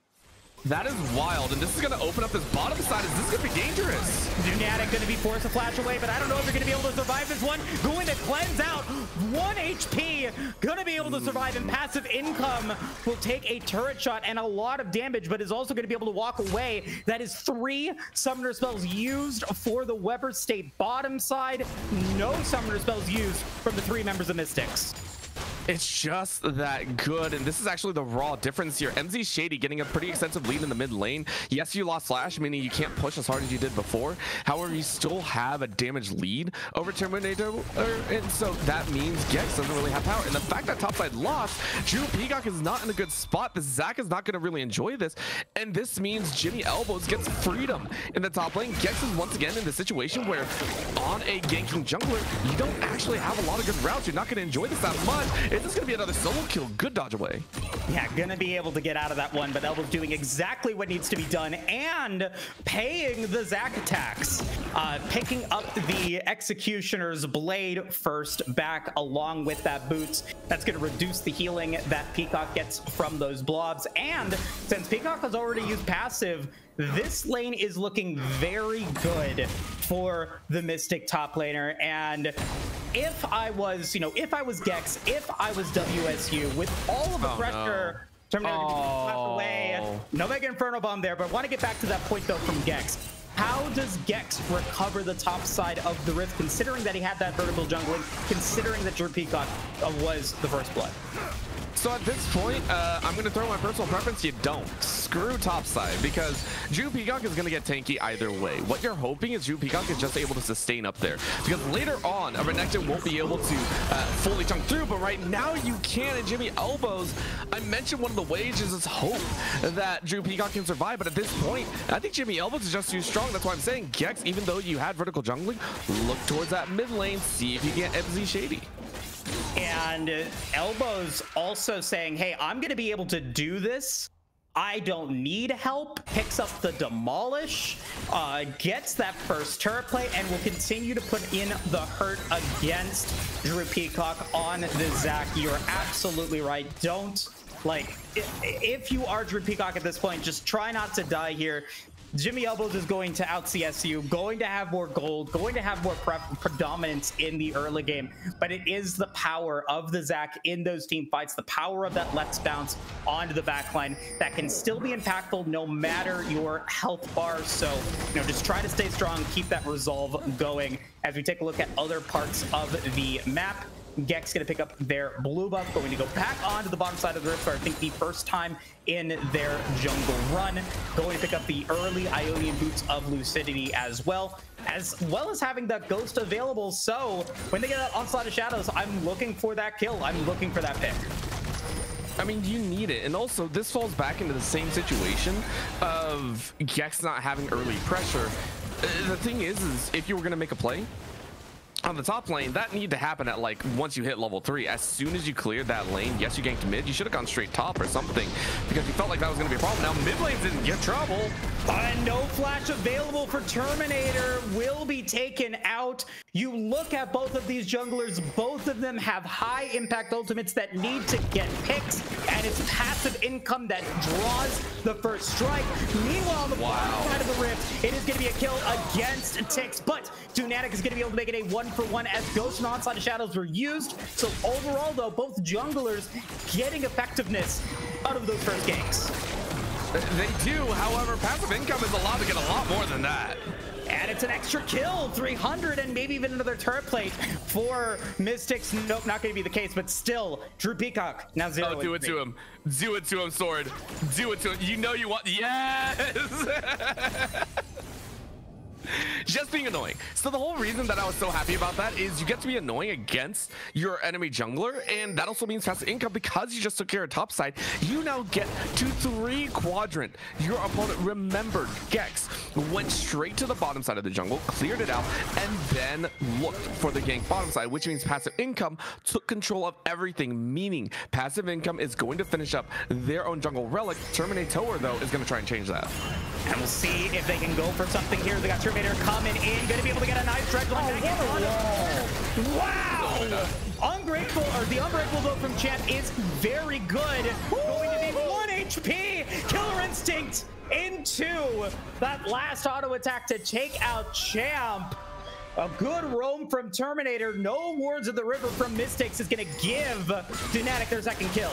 That is wild, and this is going to open up this bottom side. Is this going to be dangerous? Fnatic going to be forced to flash away, but I don't know if they're going to be able to survive this one. Going to cleanse out 1 HP. Going to be able to survive, and passive income will take a turret shot and a lot of damage, but is also going to be able to walk away. That is 3 summoner spells used for the Weber State bottom side. No summoner spells used from the 3 members of Mystics. It's just that good, and this is actually the raw difference here. MZ Shady getting a pretty extensive lead in the mid lane. Yes, you lost Flash, meaning you can't push as hard as you did before. However, you still have a damage lead over Terminator, and so that means Gex doesn't really have power. And the fact that topside lost, Drew Peacock is not in a good spot. The Zac is not going to really enjoy this, and this means Jimmy Elbows gets freedom in the top lane. Gex is once again in the situation where on a ganking jungler, you don't actually have a lot of good routes. You're not going to enjoy this that much. Is this gonna be another solo kill? Good dodge away. Yeah, gonna be able to get out of that one, but Elbow's doing exactly what needs to be done and paying the Zac attacks. Picking up the Executioner's Blade first back along with that Boots. That's gonna reduce the healing that Peacock gets from those blobs. And since Peacock has already used passive, this lane is looking very good for the Mystic top laner. And if I was, if I was Gex, if I was WSU, with all of the pressure, Terminator could be slapped away. No Mega Inferno Bomb there, but I want to get back to that point though from Gex. How does Gex recover the top side of the Rift, considering that he had that vertical jungling, considering that Drew Peacock was the first blood? So at this point, I'm going to throw my personal preference. You don't. Screw topside, because Drew Peacock is going to get tanky either way. What you're hoping is Drew Peacock is just able to sustain up there, because later on, a Renekton won't be able to fully chunk through, but right now you can. And Jimmy Elbows, I mentioned one of the ways is hope that Drew Peacock can survive, but at this point, I think Jimmy Elbows is just too strong. That's why I'm saying, Gex, even though you had vertical jungling, look towards that mid lane, see if you get MZ Shady. And Elbow's also saying, hey, I'm going to be able to do this. I don't need help. Picks up the Demolish, gets that first turret play, and will continue to put in the hurt against Drew Peacock on the Zac. You're absolutely right. Don't, if you are Drew Peacock at this point, just try not to die here. Jimmy Elbows is going to out-CS you, going to have more gold, going to have more predominance in the early game, but it is the power of the Zac in those team fights, the power of that Let's Bounce onto the backline that can still be impactful no matter your health bar. So, just try to stay strong, keep that resolve going. As we take a look at other parts of the map, Gex going to pick up their blue buff, going to go back onto the bottom side of the rift for I think the first time in their jungle run. Going to pick up the early Ionian Boots of Lucidity as well as having that Ghost available. So when they get that Onslaught of Shadows, I'm looking for that kill. I'm looking for that pick. I mean, you need it. And also, this falls back into the same situation of Gex not having early pressure. The thing is if you were going to make a play on the top lane, that needed to happen at once you hit level 3. As soon as you cleared that lane, yes, you ganked mid, you should have gone straight top or something, because you felt like that was going to be a problem. Now mid lanes didn't get trouble. And no flash available for Terminator, will be taken out. You look at both of these junglers, both of them have high impact ultimates that need to get picked, and it's passive income that draws the first strike. Meanwhile, on the bottom side of the rift, it is going to be a kill against Tix, but Fnatic is going to be able to make it a 1-for-1 as Ghost and Onslaught of Shadows were used. So overall, though, both junglers getting effectiveness out of those first ganks. They do, however, passive income is allowed to get a lot more than that. And it's an extra kill, 300, and maybe even another turret plate for Mystics. Nope, not going to be the case, but still, Drew Peacock now 0. Oh, do it to him. Do it to him, Sword. Do it to him. You know you want. Yes! Just being annoying. So the whole reason that I was so happy about that is you get to be annoying against your enemy jungler, and that also means passive income because you just took care of top side. You now get to 3 quadrant. Your opponent remembered Gex, went straight to the bottom side of the jungle, cleared it out, and then looked for the gank bottom side, which means passive income took control of everything, meaning passive income is going to finish up their own jungle relic. Terminator, though, is going to try and change that. And we'll see if they can go for something here. They got Terminator coming in, going to be able to get a nice dredge line. Wow! Ungrateful, or the Unbreakable though from Champ is very good. Going to be 1 HP. Killer Instinct into that last auto attack to take out Champ. A good roam from Terminator. No Wards of the River from Mystics is going to give Fnatic their second kill.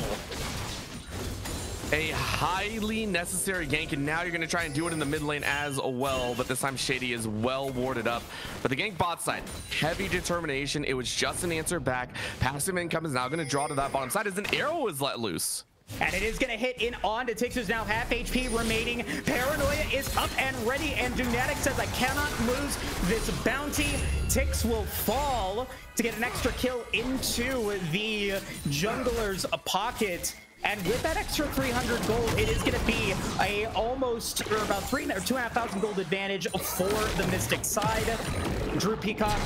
A highly necessary gank, and now you're going to try and do it in the mid lane as well, but this time Shady is well warded up. But the gank bot side, heavy determination. It was just an answer back. Passive income is now going to draw to that bottom side as an arrow is let loose. And it is going to hit in on to Tix, who's now half HP remaining. Paranoia is up and ready, and Fnatic says, I cannot lose this bounty. Tix will fall to get an extra kill into the jungler's pocket. And with that extra 300 gold, it is going to be a almost, or about 2,500 gold advantage for the Mystic side. Drew Peacock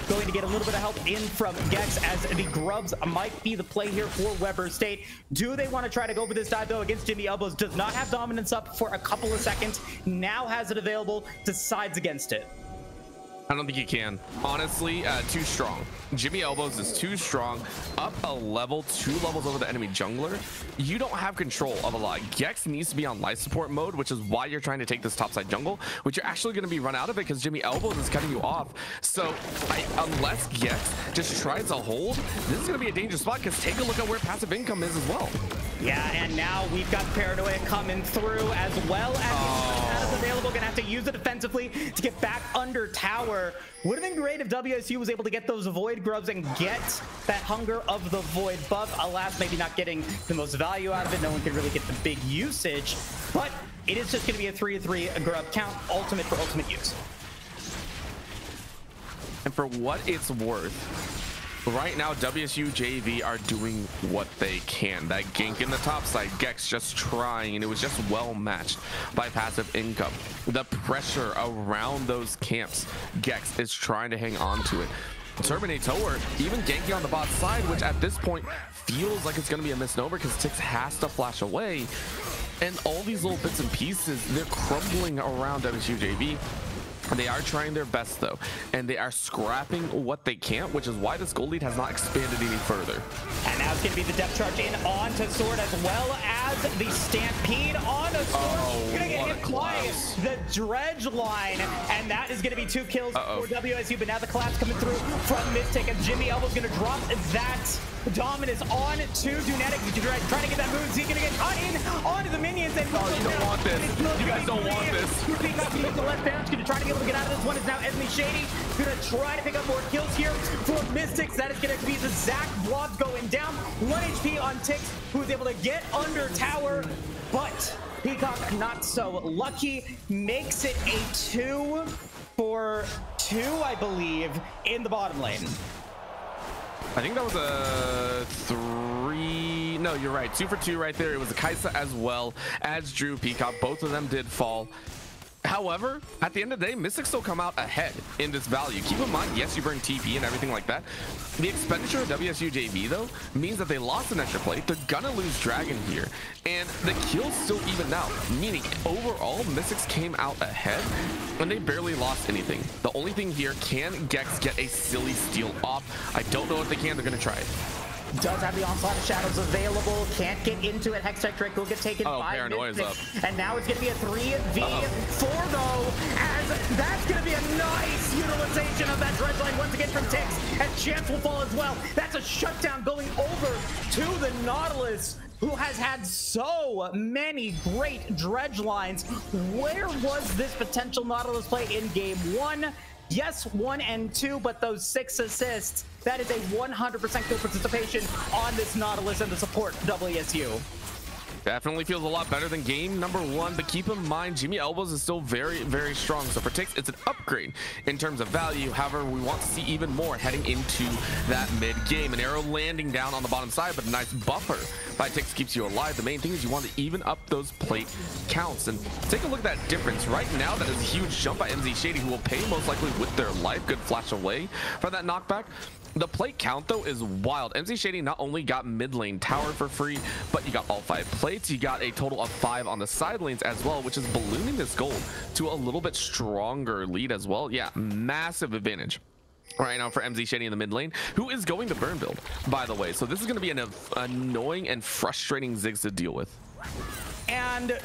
going to get a little bit of help in from Gex, as the Grubs might be the play here for Weber State. Do they want to try to go for this dive though against Jimmy Elbows? Does not have dominance up for a couple of seconds, now has it available, decides against it. I don't think he can. Honestly, too strong. Jimmy Elbows is too strong. Up a level, 2 levels over the enemy jungler. You don't have control of a lot. Gex needs to be on life support mode, which is why you're trying to take this topside jungle, which you're actually going to be run out of it because Jimmy Elbows is cutting you off. So unless Gex just tries to hold, this is going to be a dangerous spot, because take a look at where passive income is as well. Yeah, and now we've got Paranoia coming through, as well as that is available. Gonna have to use it defensively to get back under tower. Would have been great if WSU was able to get those Void Grubs and get that Hunger of the Void buff. Alas, maybe not getting the most value out of it. No one could really get the big usage, but it is just gonna be a 3-3 Grub count, ultimate for ultimate use. And for what it's worth, right now, WSU JV are doing what they can. That gank in the top side, Gex just trying, and it was just well matched by passive income. The pressure around those camps, Gex is trying to hang on to it. Terminator even ganking on the bot side, which at this point feels like it's going to be a misnomer because Tix has to flash away. And all these little bits and pieces, they're crumbling around WSU JV. They are trying their best though, and they are scrapping what they can, which is why this goal lead has not expanded any further. And now it's going to be the depth charge in onto Sword, as well as the Stampede onto Sword. Going to get hit by the Dredge line, and that is going to be 2 kills for WSU. But now the collapse coming through from Mystic, and Jimmy Elbows going to drop that dominance on to Dunetic. Trying to get that move. He's going to get caught in onto the minions. And you don't want this. You guys don't want this. The left bounce, going to try to get able to get out of this one. Is now Esme Shady going to try to pick up more kills here for Mystics. That is going to be the Zach Blobs going down. 1 HP on Tix, who is able to get under tower, but Peacock not so lucky. Makes it a 2 for 2, I believe, in the bottom lane. I think that was a 3. No, you're right. 2 for 2 right there. It was a Kaisa as well as Drew Peacock. Both of them did fall. However, at the end of the day, Mystics still come out ahead in this value. Keep in mind, yes, you burn TP and everything like that. The expenditure of WSU JV, though, means that they lost an extra play. They're gonna lose Dragon here. And the kills still even out, meaning overall, Mystics came out ahead and they barely lost anything. The only thing here, can Gex get a silly steal off? I don't know if they can. They're gonna try it. Does have the Onslaught of Shadows available. Can't get into it. Hextech Trick will get taken by Paranoia's up. And now it's going to be a 3v4 though, as that's going to be a nice utilization of that Dredge line once again from Tix. And Chance will fall as well. That's a shutdown going over to the Nautilus, who has had so many great Dredge lines. Where was this potential Nautilus play in game 1? Yes, 1 and 2, but those 6 assists, that is a 100% kill participation on this Nautilus and the support WSU. Definitely feels a lot better than game number 1, but keep in mind, Jimmy Elbows is still very, very strong. So for Tix, it's an upgrade in terms of value. However, we want to see even more heading into that mid game. An arrow landing down on the bottom side, but a nice buffer by Tix keeps you alive. The main thing is you want to even up those plate counts. And take a look at that difference. Right now, that is a huge jump by MZ Shady, who will pay most likely with their life. Good flash away for that knockback. The plate count, though, is wild. MZ Shady not only got mid lane tower for free, but you got all 5 plates. You got a total of 5 on the side lanes as well, which is ballooning this gold to a little bit stronger lead as well. Yeah, massive advantage right now for MZ Shady in the mid lane, who is going to burn build, by the way. So this is going to be an annoying and frustrating Ziggs to deal with. And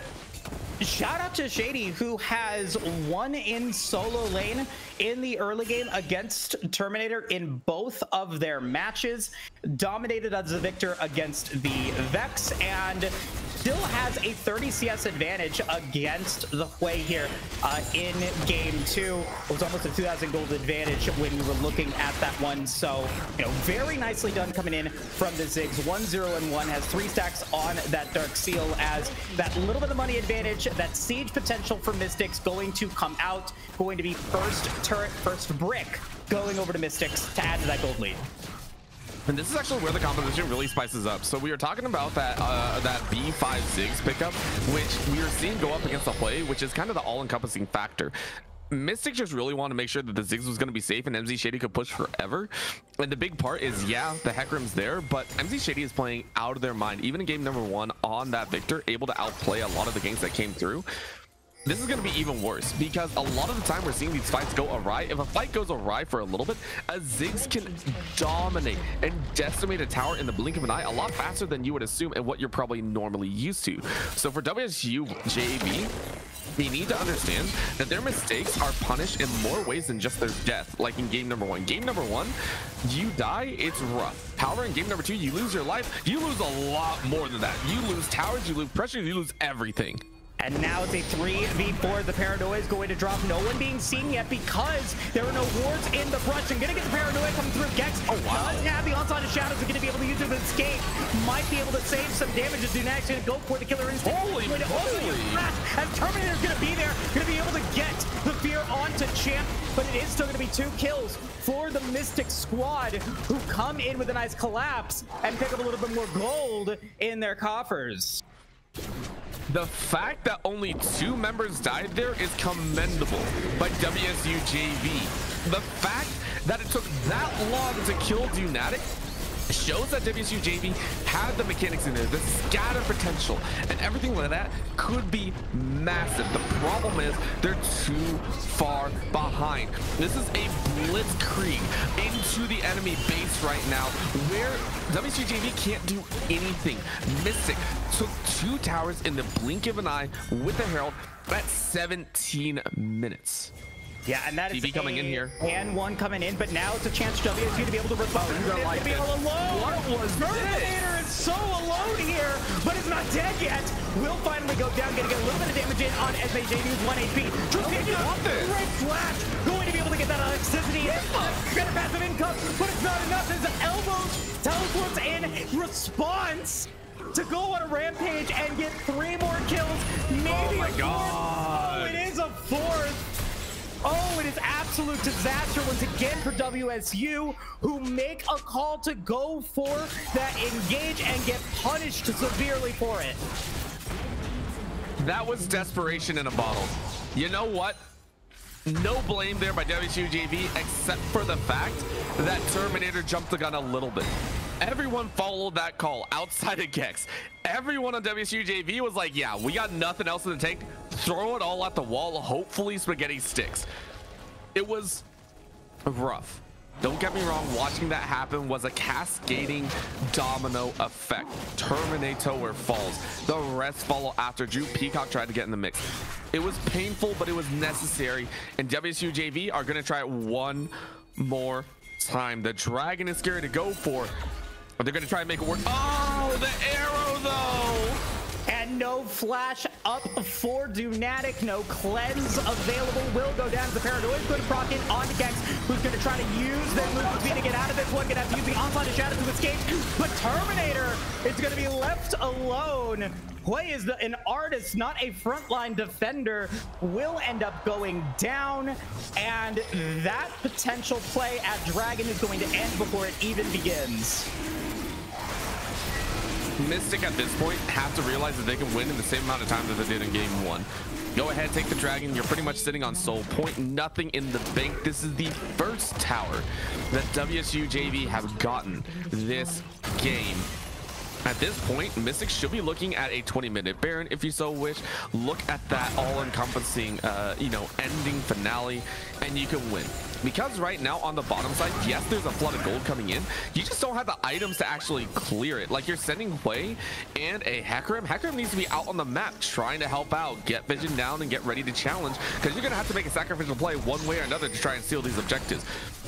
shout out to Shady, who has won in solo lane in the early game against Terminator in both of their matches, dominated as a victor against the Vex, and still has a 30 CS advantage against the Hui here in game 2. It was almost a 2,000 gold advantage when we were looking at that one. So, you know, very nicely done coming in from the Ziggs. 1-0-1, has 3 stacks on that Dark Seal, as that little bit of money advantage, that siege potential for Mystics going to come out, going to be first turret, first brick going over to Mystics to add to that gold lead. And this is actually where the composition really spices up. So we were talking about that that B5 Ziggs pickup, which we were seeing go up against the Hui, which is kind of the all-encompassing factor. Mystic just really wanted to make sure that the Ziggs was going to be safe and MZ Shady could push forever. And the big part is, yeah, the Hecarim's there, but MZ Shady is playing out of their mind. Even in game number 1 on that Victor, able to outplay a lot of the games that came through. This is going to be even worse because a lot of the time we're seeing these fights go awry. If a fight goes awry for a little bit, a Ziggs can dominate and decimate a tower in the blink of an eye a lot faster than you would assume and what you're probably normally used to. So for WSU JV, they need to understand that their mistakes are punished in more ways than just their death. Like in game number 1. Game number 1, you die, it's rough. However, in game number 2, you lose your life. You lose a lot more than that. You lose towers, you lose pressure, you lose everything. And now it's a 3v4. The Paranoia is going to drop. No one being seen yet because there are no wards in the brush. And gonna get the Paranoia coming through. Gex does have the onslaught of shadows. Are gonna be able to use it to escape. Might be able to save some damage. As Dunac's gonna go for the killer instinct. Holy moly! As Terminator's gonna be there, gonna be able to get the fear onto Champ, but it is still gonna be 2 kills for the Mystic squad, who come in with a nice collapse and pick up a little bit more gold in their coffers. The fact that only 2 members died there is commendable by WSU JV. The fact that it took that long to kill Dunatic shows that WSU JV had the mechanics in there, the scatter potential, and everything like that could be massive. The problem is they're too far behind. This is a blitzkrieg into the enemy base right now, where WSU JV can't do anything. Mystic took 2 towers in the blink of an eye with the Herald at 17 minutes. Yeah, and that is TV coming in here. And 1 coming in, but now it's a chance for WSU to be able to respond. You're gonna like be all alone. What was Terminator is so alone here, but it's not dead yet. Will finally go down, gonna get a little bit of damage in on SMJ who's 1 HP. Great flash, going to be able to get that electricity. Better passive income, but it's not enough. His elbows teleports in response to go on a rampage and get 3 more kills. Maybe oh my God. Oh, it is a 4th. Oh, it is absolute disaster once again for WSU, who make a call to go for that engage and get punished severely for it. That was desperation in a bottle. You know what? No blame there by WSU JV, except for the fact that Terminator jumped the gun a little bit. Everyone followed that call outside of Gex. Everyone on WSU JV was like, yeah, we got nothing else in the tank. Throw it all at the wall. Hopefully spaghetti sticks. It was rough. Don't get me wrong, watching that happen was a cascading domino effect. Terminator falls. The rest follow after. Drew Peacock tried to get in the mix. It was painful, but it was necessary. And WSU JV are going to try it one more time. The Dragon is scary to go for. But they're going to try and make it work. Oh, the arrow, though. And no flash up for Dunatic. No cleanse available. Will go down to the Paranoia. Is going to proc in onto Gex, who's going to try to use their move speed to get out of this one. Going to have to use the onslaught of shadow to escape. But Terminator is going to be left alone. Play is an artist, not a frontline defender. Will end up going down. And that potential play at Dragon is going to end before it even begins. Mystic at this point have to realize that they can win in the same amount of time that they did in game 1. Go ahead, take the Dragon. You're pretty much sitting on soul point, nothing in the bank. This is the first tower that WSU JV have gotten this game. At this point, Mystic should be looking at a 20-minute Baron, if you so wish. Look at that all-encompassing, ending finale, and you can win. Because right now on the bottom side, yes, there's a flood of gold coming in. You just don't have the items to actually clear it. Like, you're sending Hwei and a Hecarim. Hecarim needs to be out on the map trying to help out, get vision down, and get ready to challenge, because you're going to have to make a sacrificial play one way or another to try and steal these objectives.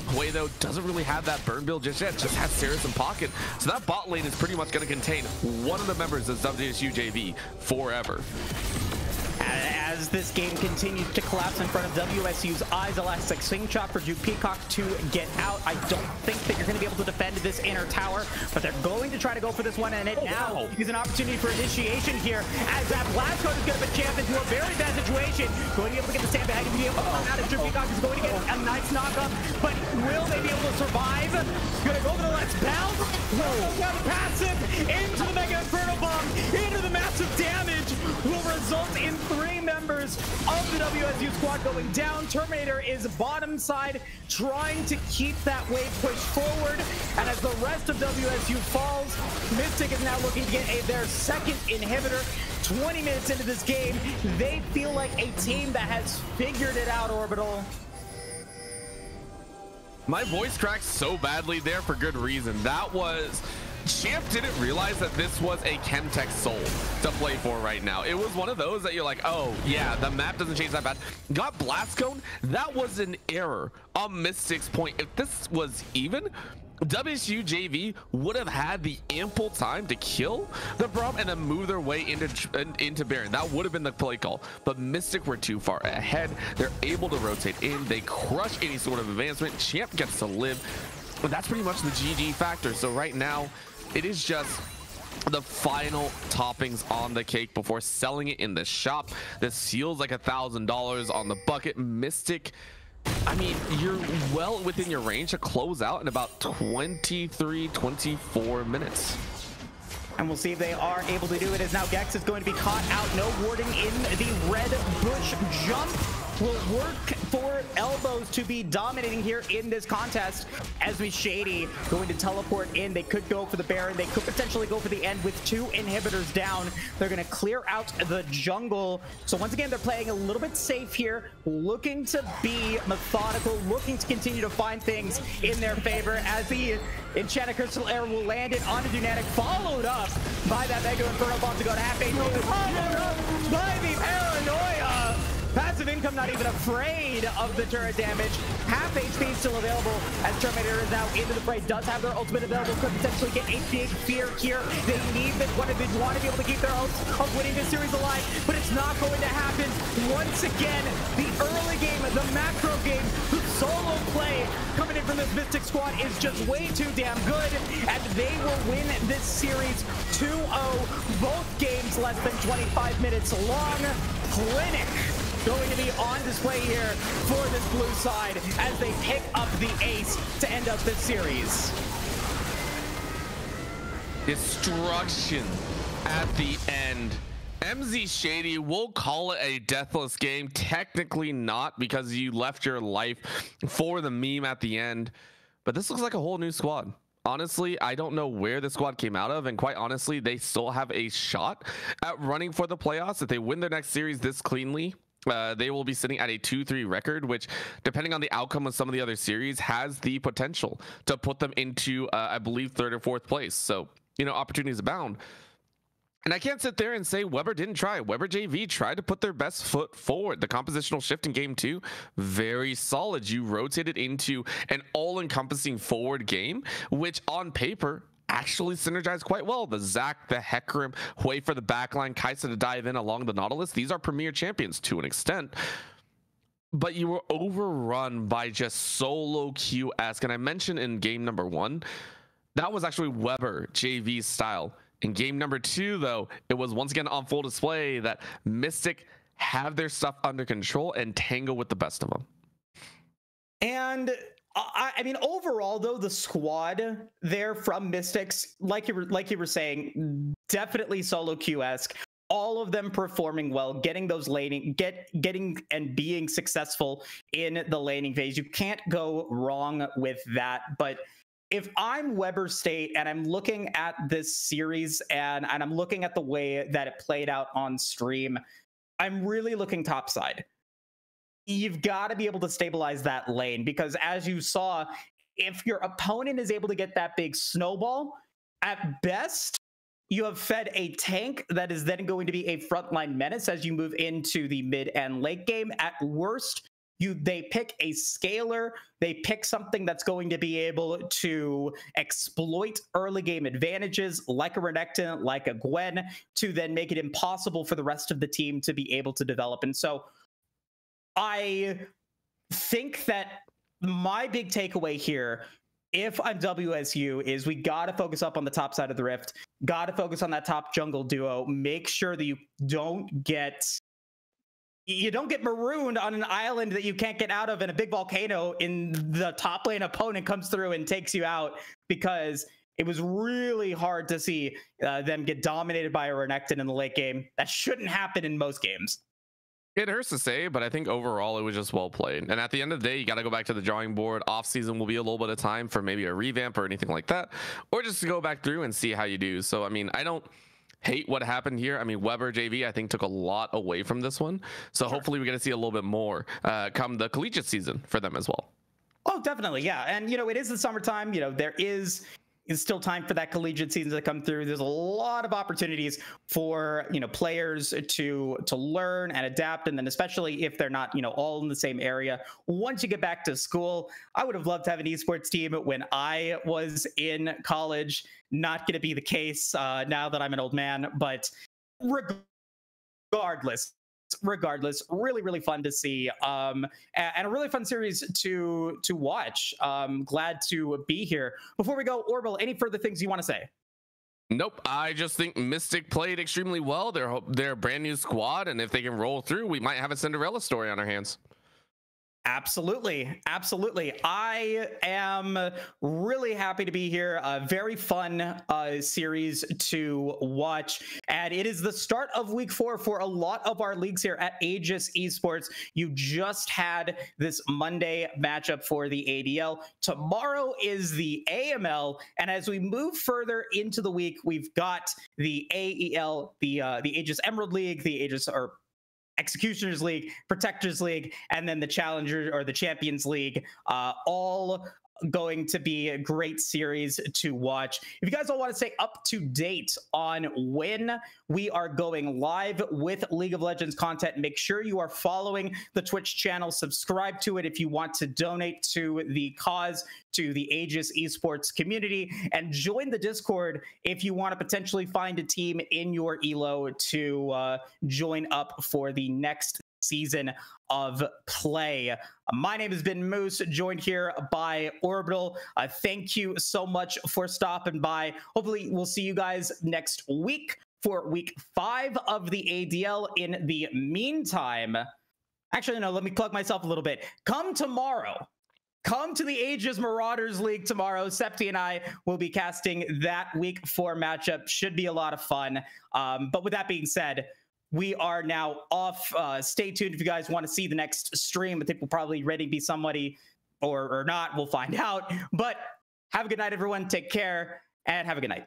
Hwei, though, doesn't really have that burn build just yet, just has Saris in pocket. So that bot lane is pretty much going to contain one of the members of WSU JV forever. As this game continues to collapse in front of WSU's eyes, elastic swing chop for Duke Peacock to get out. I don't think that you're going to be able to defend this inner tower, but they're going to try to go for this one, and it now is an opportunity for initiation here, as that blast code is going to put Champ into a very bad situation. Going to be able to get the sandbag and be able to come out, and Duke Peacock is going to get a nice knock-up, but will they be able to survive? Going to go for the Let's Bounce. Down the passive, into the Mega Inferno Bomb, into the massive damage, will result in 3 members of the WSU's squad going down. Terminator is bottom side, trying to keep that wave push forward. And as the rest of WSU falls, Mystic is now looking to get their second inhibitor. 20 minutes into this game, they feel like a team that has figured it out, Orbital. My voice cracked so badly there for good reason. That was... Champ didn't realize that this was a Chemtech Soul to play for right now. It was one of those that you're like, oh yeah, the map doesn't change that bad. Got Blast Cone. That was an error on Mystic's point. If this was even, WSU JV would have had the ample time to kill the Braum and then move their way into Baron. That would have been the play call, but Mystic were too far ahead. They're able to rotate in. They crush any sort of advancement. Champ gets to live, but that's pretty much the GG factor. So right now, it is just the final toppings on the cake before selling it in the shop. This seals like $1,000 on the bucket. Mystic, I mean, you're well within your range to close out in about 23-24 minutes. And we'll see if they are able to do it, as now Gex is going to be caught out. No warding in the red bush. Jump will work for Elbows to be dominating here in this contest. As we Shady going to teleport in. They could go for the Baron. They could potentially go for the end with 2 inhibitors down. They're going to clear out the jungle. So once again, they're playing a little bit safe here, looking to be methodical, looking to continue to find things in their favor, as the Enchanted Crystal Air will land it onto Dunatic, followed up by that Mega Inferno Bomb to go to half-8, followed up by the Paranoia. Passive income not even afraid of the turret damage. Half HP still available as Terminator is now into the fray. Does have their ultimate available. Could potentially get a big fear here. They need this one. They want to be able to keep their hopes of winning this series alive, but it's not going to happen. Once again, the early game, the macro game, the solo play coming in from this Mystic squad is just way too damn good, and they will win this series 2-0. Both games less than 25 minutes long. Clinic going to be on display here for this blue side as they pick up the ace to end up this series. Destruction at the end. MZ Shady, we'll call it a deathless game. Technically not, because you left your life for the meme at the end. But this looks like a whole new squad. Honestly, I don't know where the squad came out of, and quite honestly, they still have a shot at running for the playoffs. If they win their next series this cleanly, they will be sitting at a 2-3 record, which, depending on the outcome of some of the other series, has the potential to put them into, I believe, 3rd or 4th place. So, you know, opportunities abound. And I can't sit there and say Weber didn't try. Weber JV tried to put their best foot forward. The compositional shift in game 2, very solid. You rotated into an all-encompassing forward game, which on paper actually synergized quite well. The Zac, the Hecarim, Hui for the backline, Kaisa to dive in along the Nautilus. These are premier champions to an extent. But you were overrun by just solo Q-esque. And I mentioned in game number 1, that was actually Weber JV's style. In game number 2, though, it was once again on full display that Mystic have their stuff under control and tangle with the best of them. And I mean, overall, though, the squad there from Mystics, like you were saying, definitely solo Q-esque. All of them performing well, getting those laning, getting and being successful in the laning phase. You can't go wrong with that. But if I'm Weber State and I'm looking at this series and I'm looking at the way that it played out on stream, I'm really looking topside. You've got to be able to stabilize that lane, because as you saw, if your opponent is able to get that big snowball, at best, you have fed a tank that is then going to be a frontline menace as you move into the mid and late game. At worst, they pick a scaler, they pick something that's going to be able to exploit early game advantages like a Renekton, like a Gwen, to then make it impossible for the rest of the team to be able to develop. And so I think that my big takeaway here, if I'm WSU, is we got to focus up on the top side of the rift, got to focus on that top jungle duo, make sure that you don't get marooned on an island that you can't get out of, and a big volcano in the top lane opponent comes through and takes you out, because it was really hard to see them get dominated by a Renekton in the late game. That shouldn't happen in most games. It hurts to say, but I think overall it was just well played. And at the end of the day, you got to go back to the drawing board. Off season will be a little bit of time for maybe a revamp or anything like that, or just to go back through and see how you do. So, I mean, I don't hate what happened here. I mean, Weber JV, I think, took a lot away from this one. So hopefully we get to see a little bit more come the collegiate season for them as well. Oh, definitely. Yeah. And, you know, it is the summertime. You know, there is still time for that collegiate season to come through. There's a lot of opportunities for, you know, players to learn and adapt. And then especially if they're not, you know, all in the same area. Once you get back to school, I would have loved to have an esports team when I was in college. Not going to be the case now that I'm an old man, but regardless, really fun to see, and a really fun series to watch. Glad to be here. Before we go, Orbital, any further things you want to say? Nope. I just think Mystic played extremely well. They're a brand new squad, and if they can roll through, we might have a Cinderella story on our hands. Absolutely. I am really happy to be here. A very fun series to watch. And it is the start of week 4 for a lot of our leagues here at Aegis Esports. You just had this Monday matchup for the ADL. Tomorrow is the AML. And as we move further into the week, we've got the AEL, the Aegis Emerald League, the Aegis Executioners League, Protectors League, and then the Challenger or the Champions League, all going to be a great series to watch. If you guys all want to stay up to date on when we are going live with League of Legends content, make sure you are following the Twitch channel, subscribe to it if you want to donate to the cause, to the Aegis Esports community, and join the Discord if you want to potentially find a team in your ELO to join up for the next season of play. My name has been Moose, joined here by Orbital. Thank you so much for stopping by. Hopefully we'll see you guys next week for week 5 of the ADL. In the meantime, actually, no, let me plug myself a little bit. Come tomorrow. Come to the Aegis Marauders League tomorrow. Septi and I will be casting that week 4 matchup. Should be a lot of fun. But with that being said, we are now off. Stay tuned if you guys want to see the next stream. I think we'll probably ready to be somebody or not. We'll find out. But have a good night, everyone. Take care and have a good night.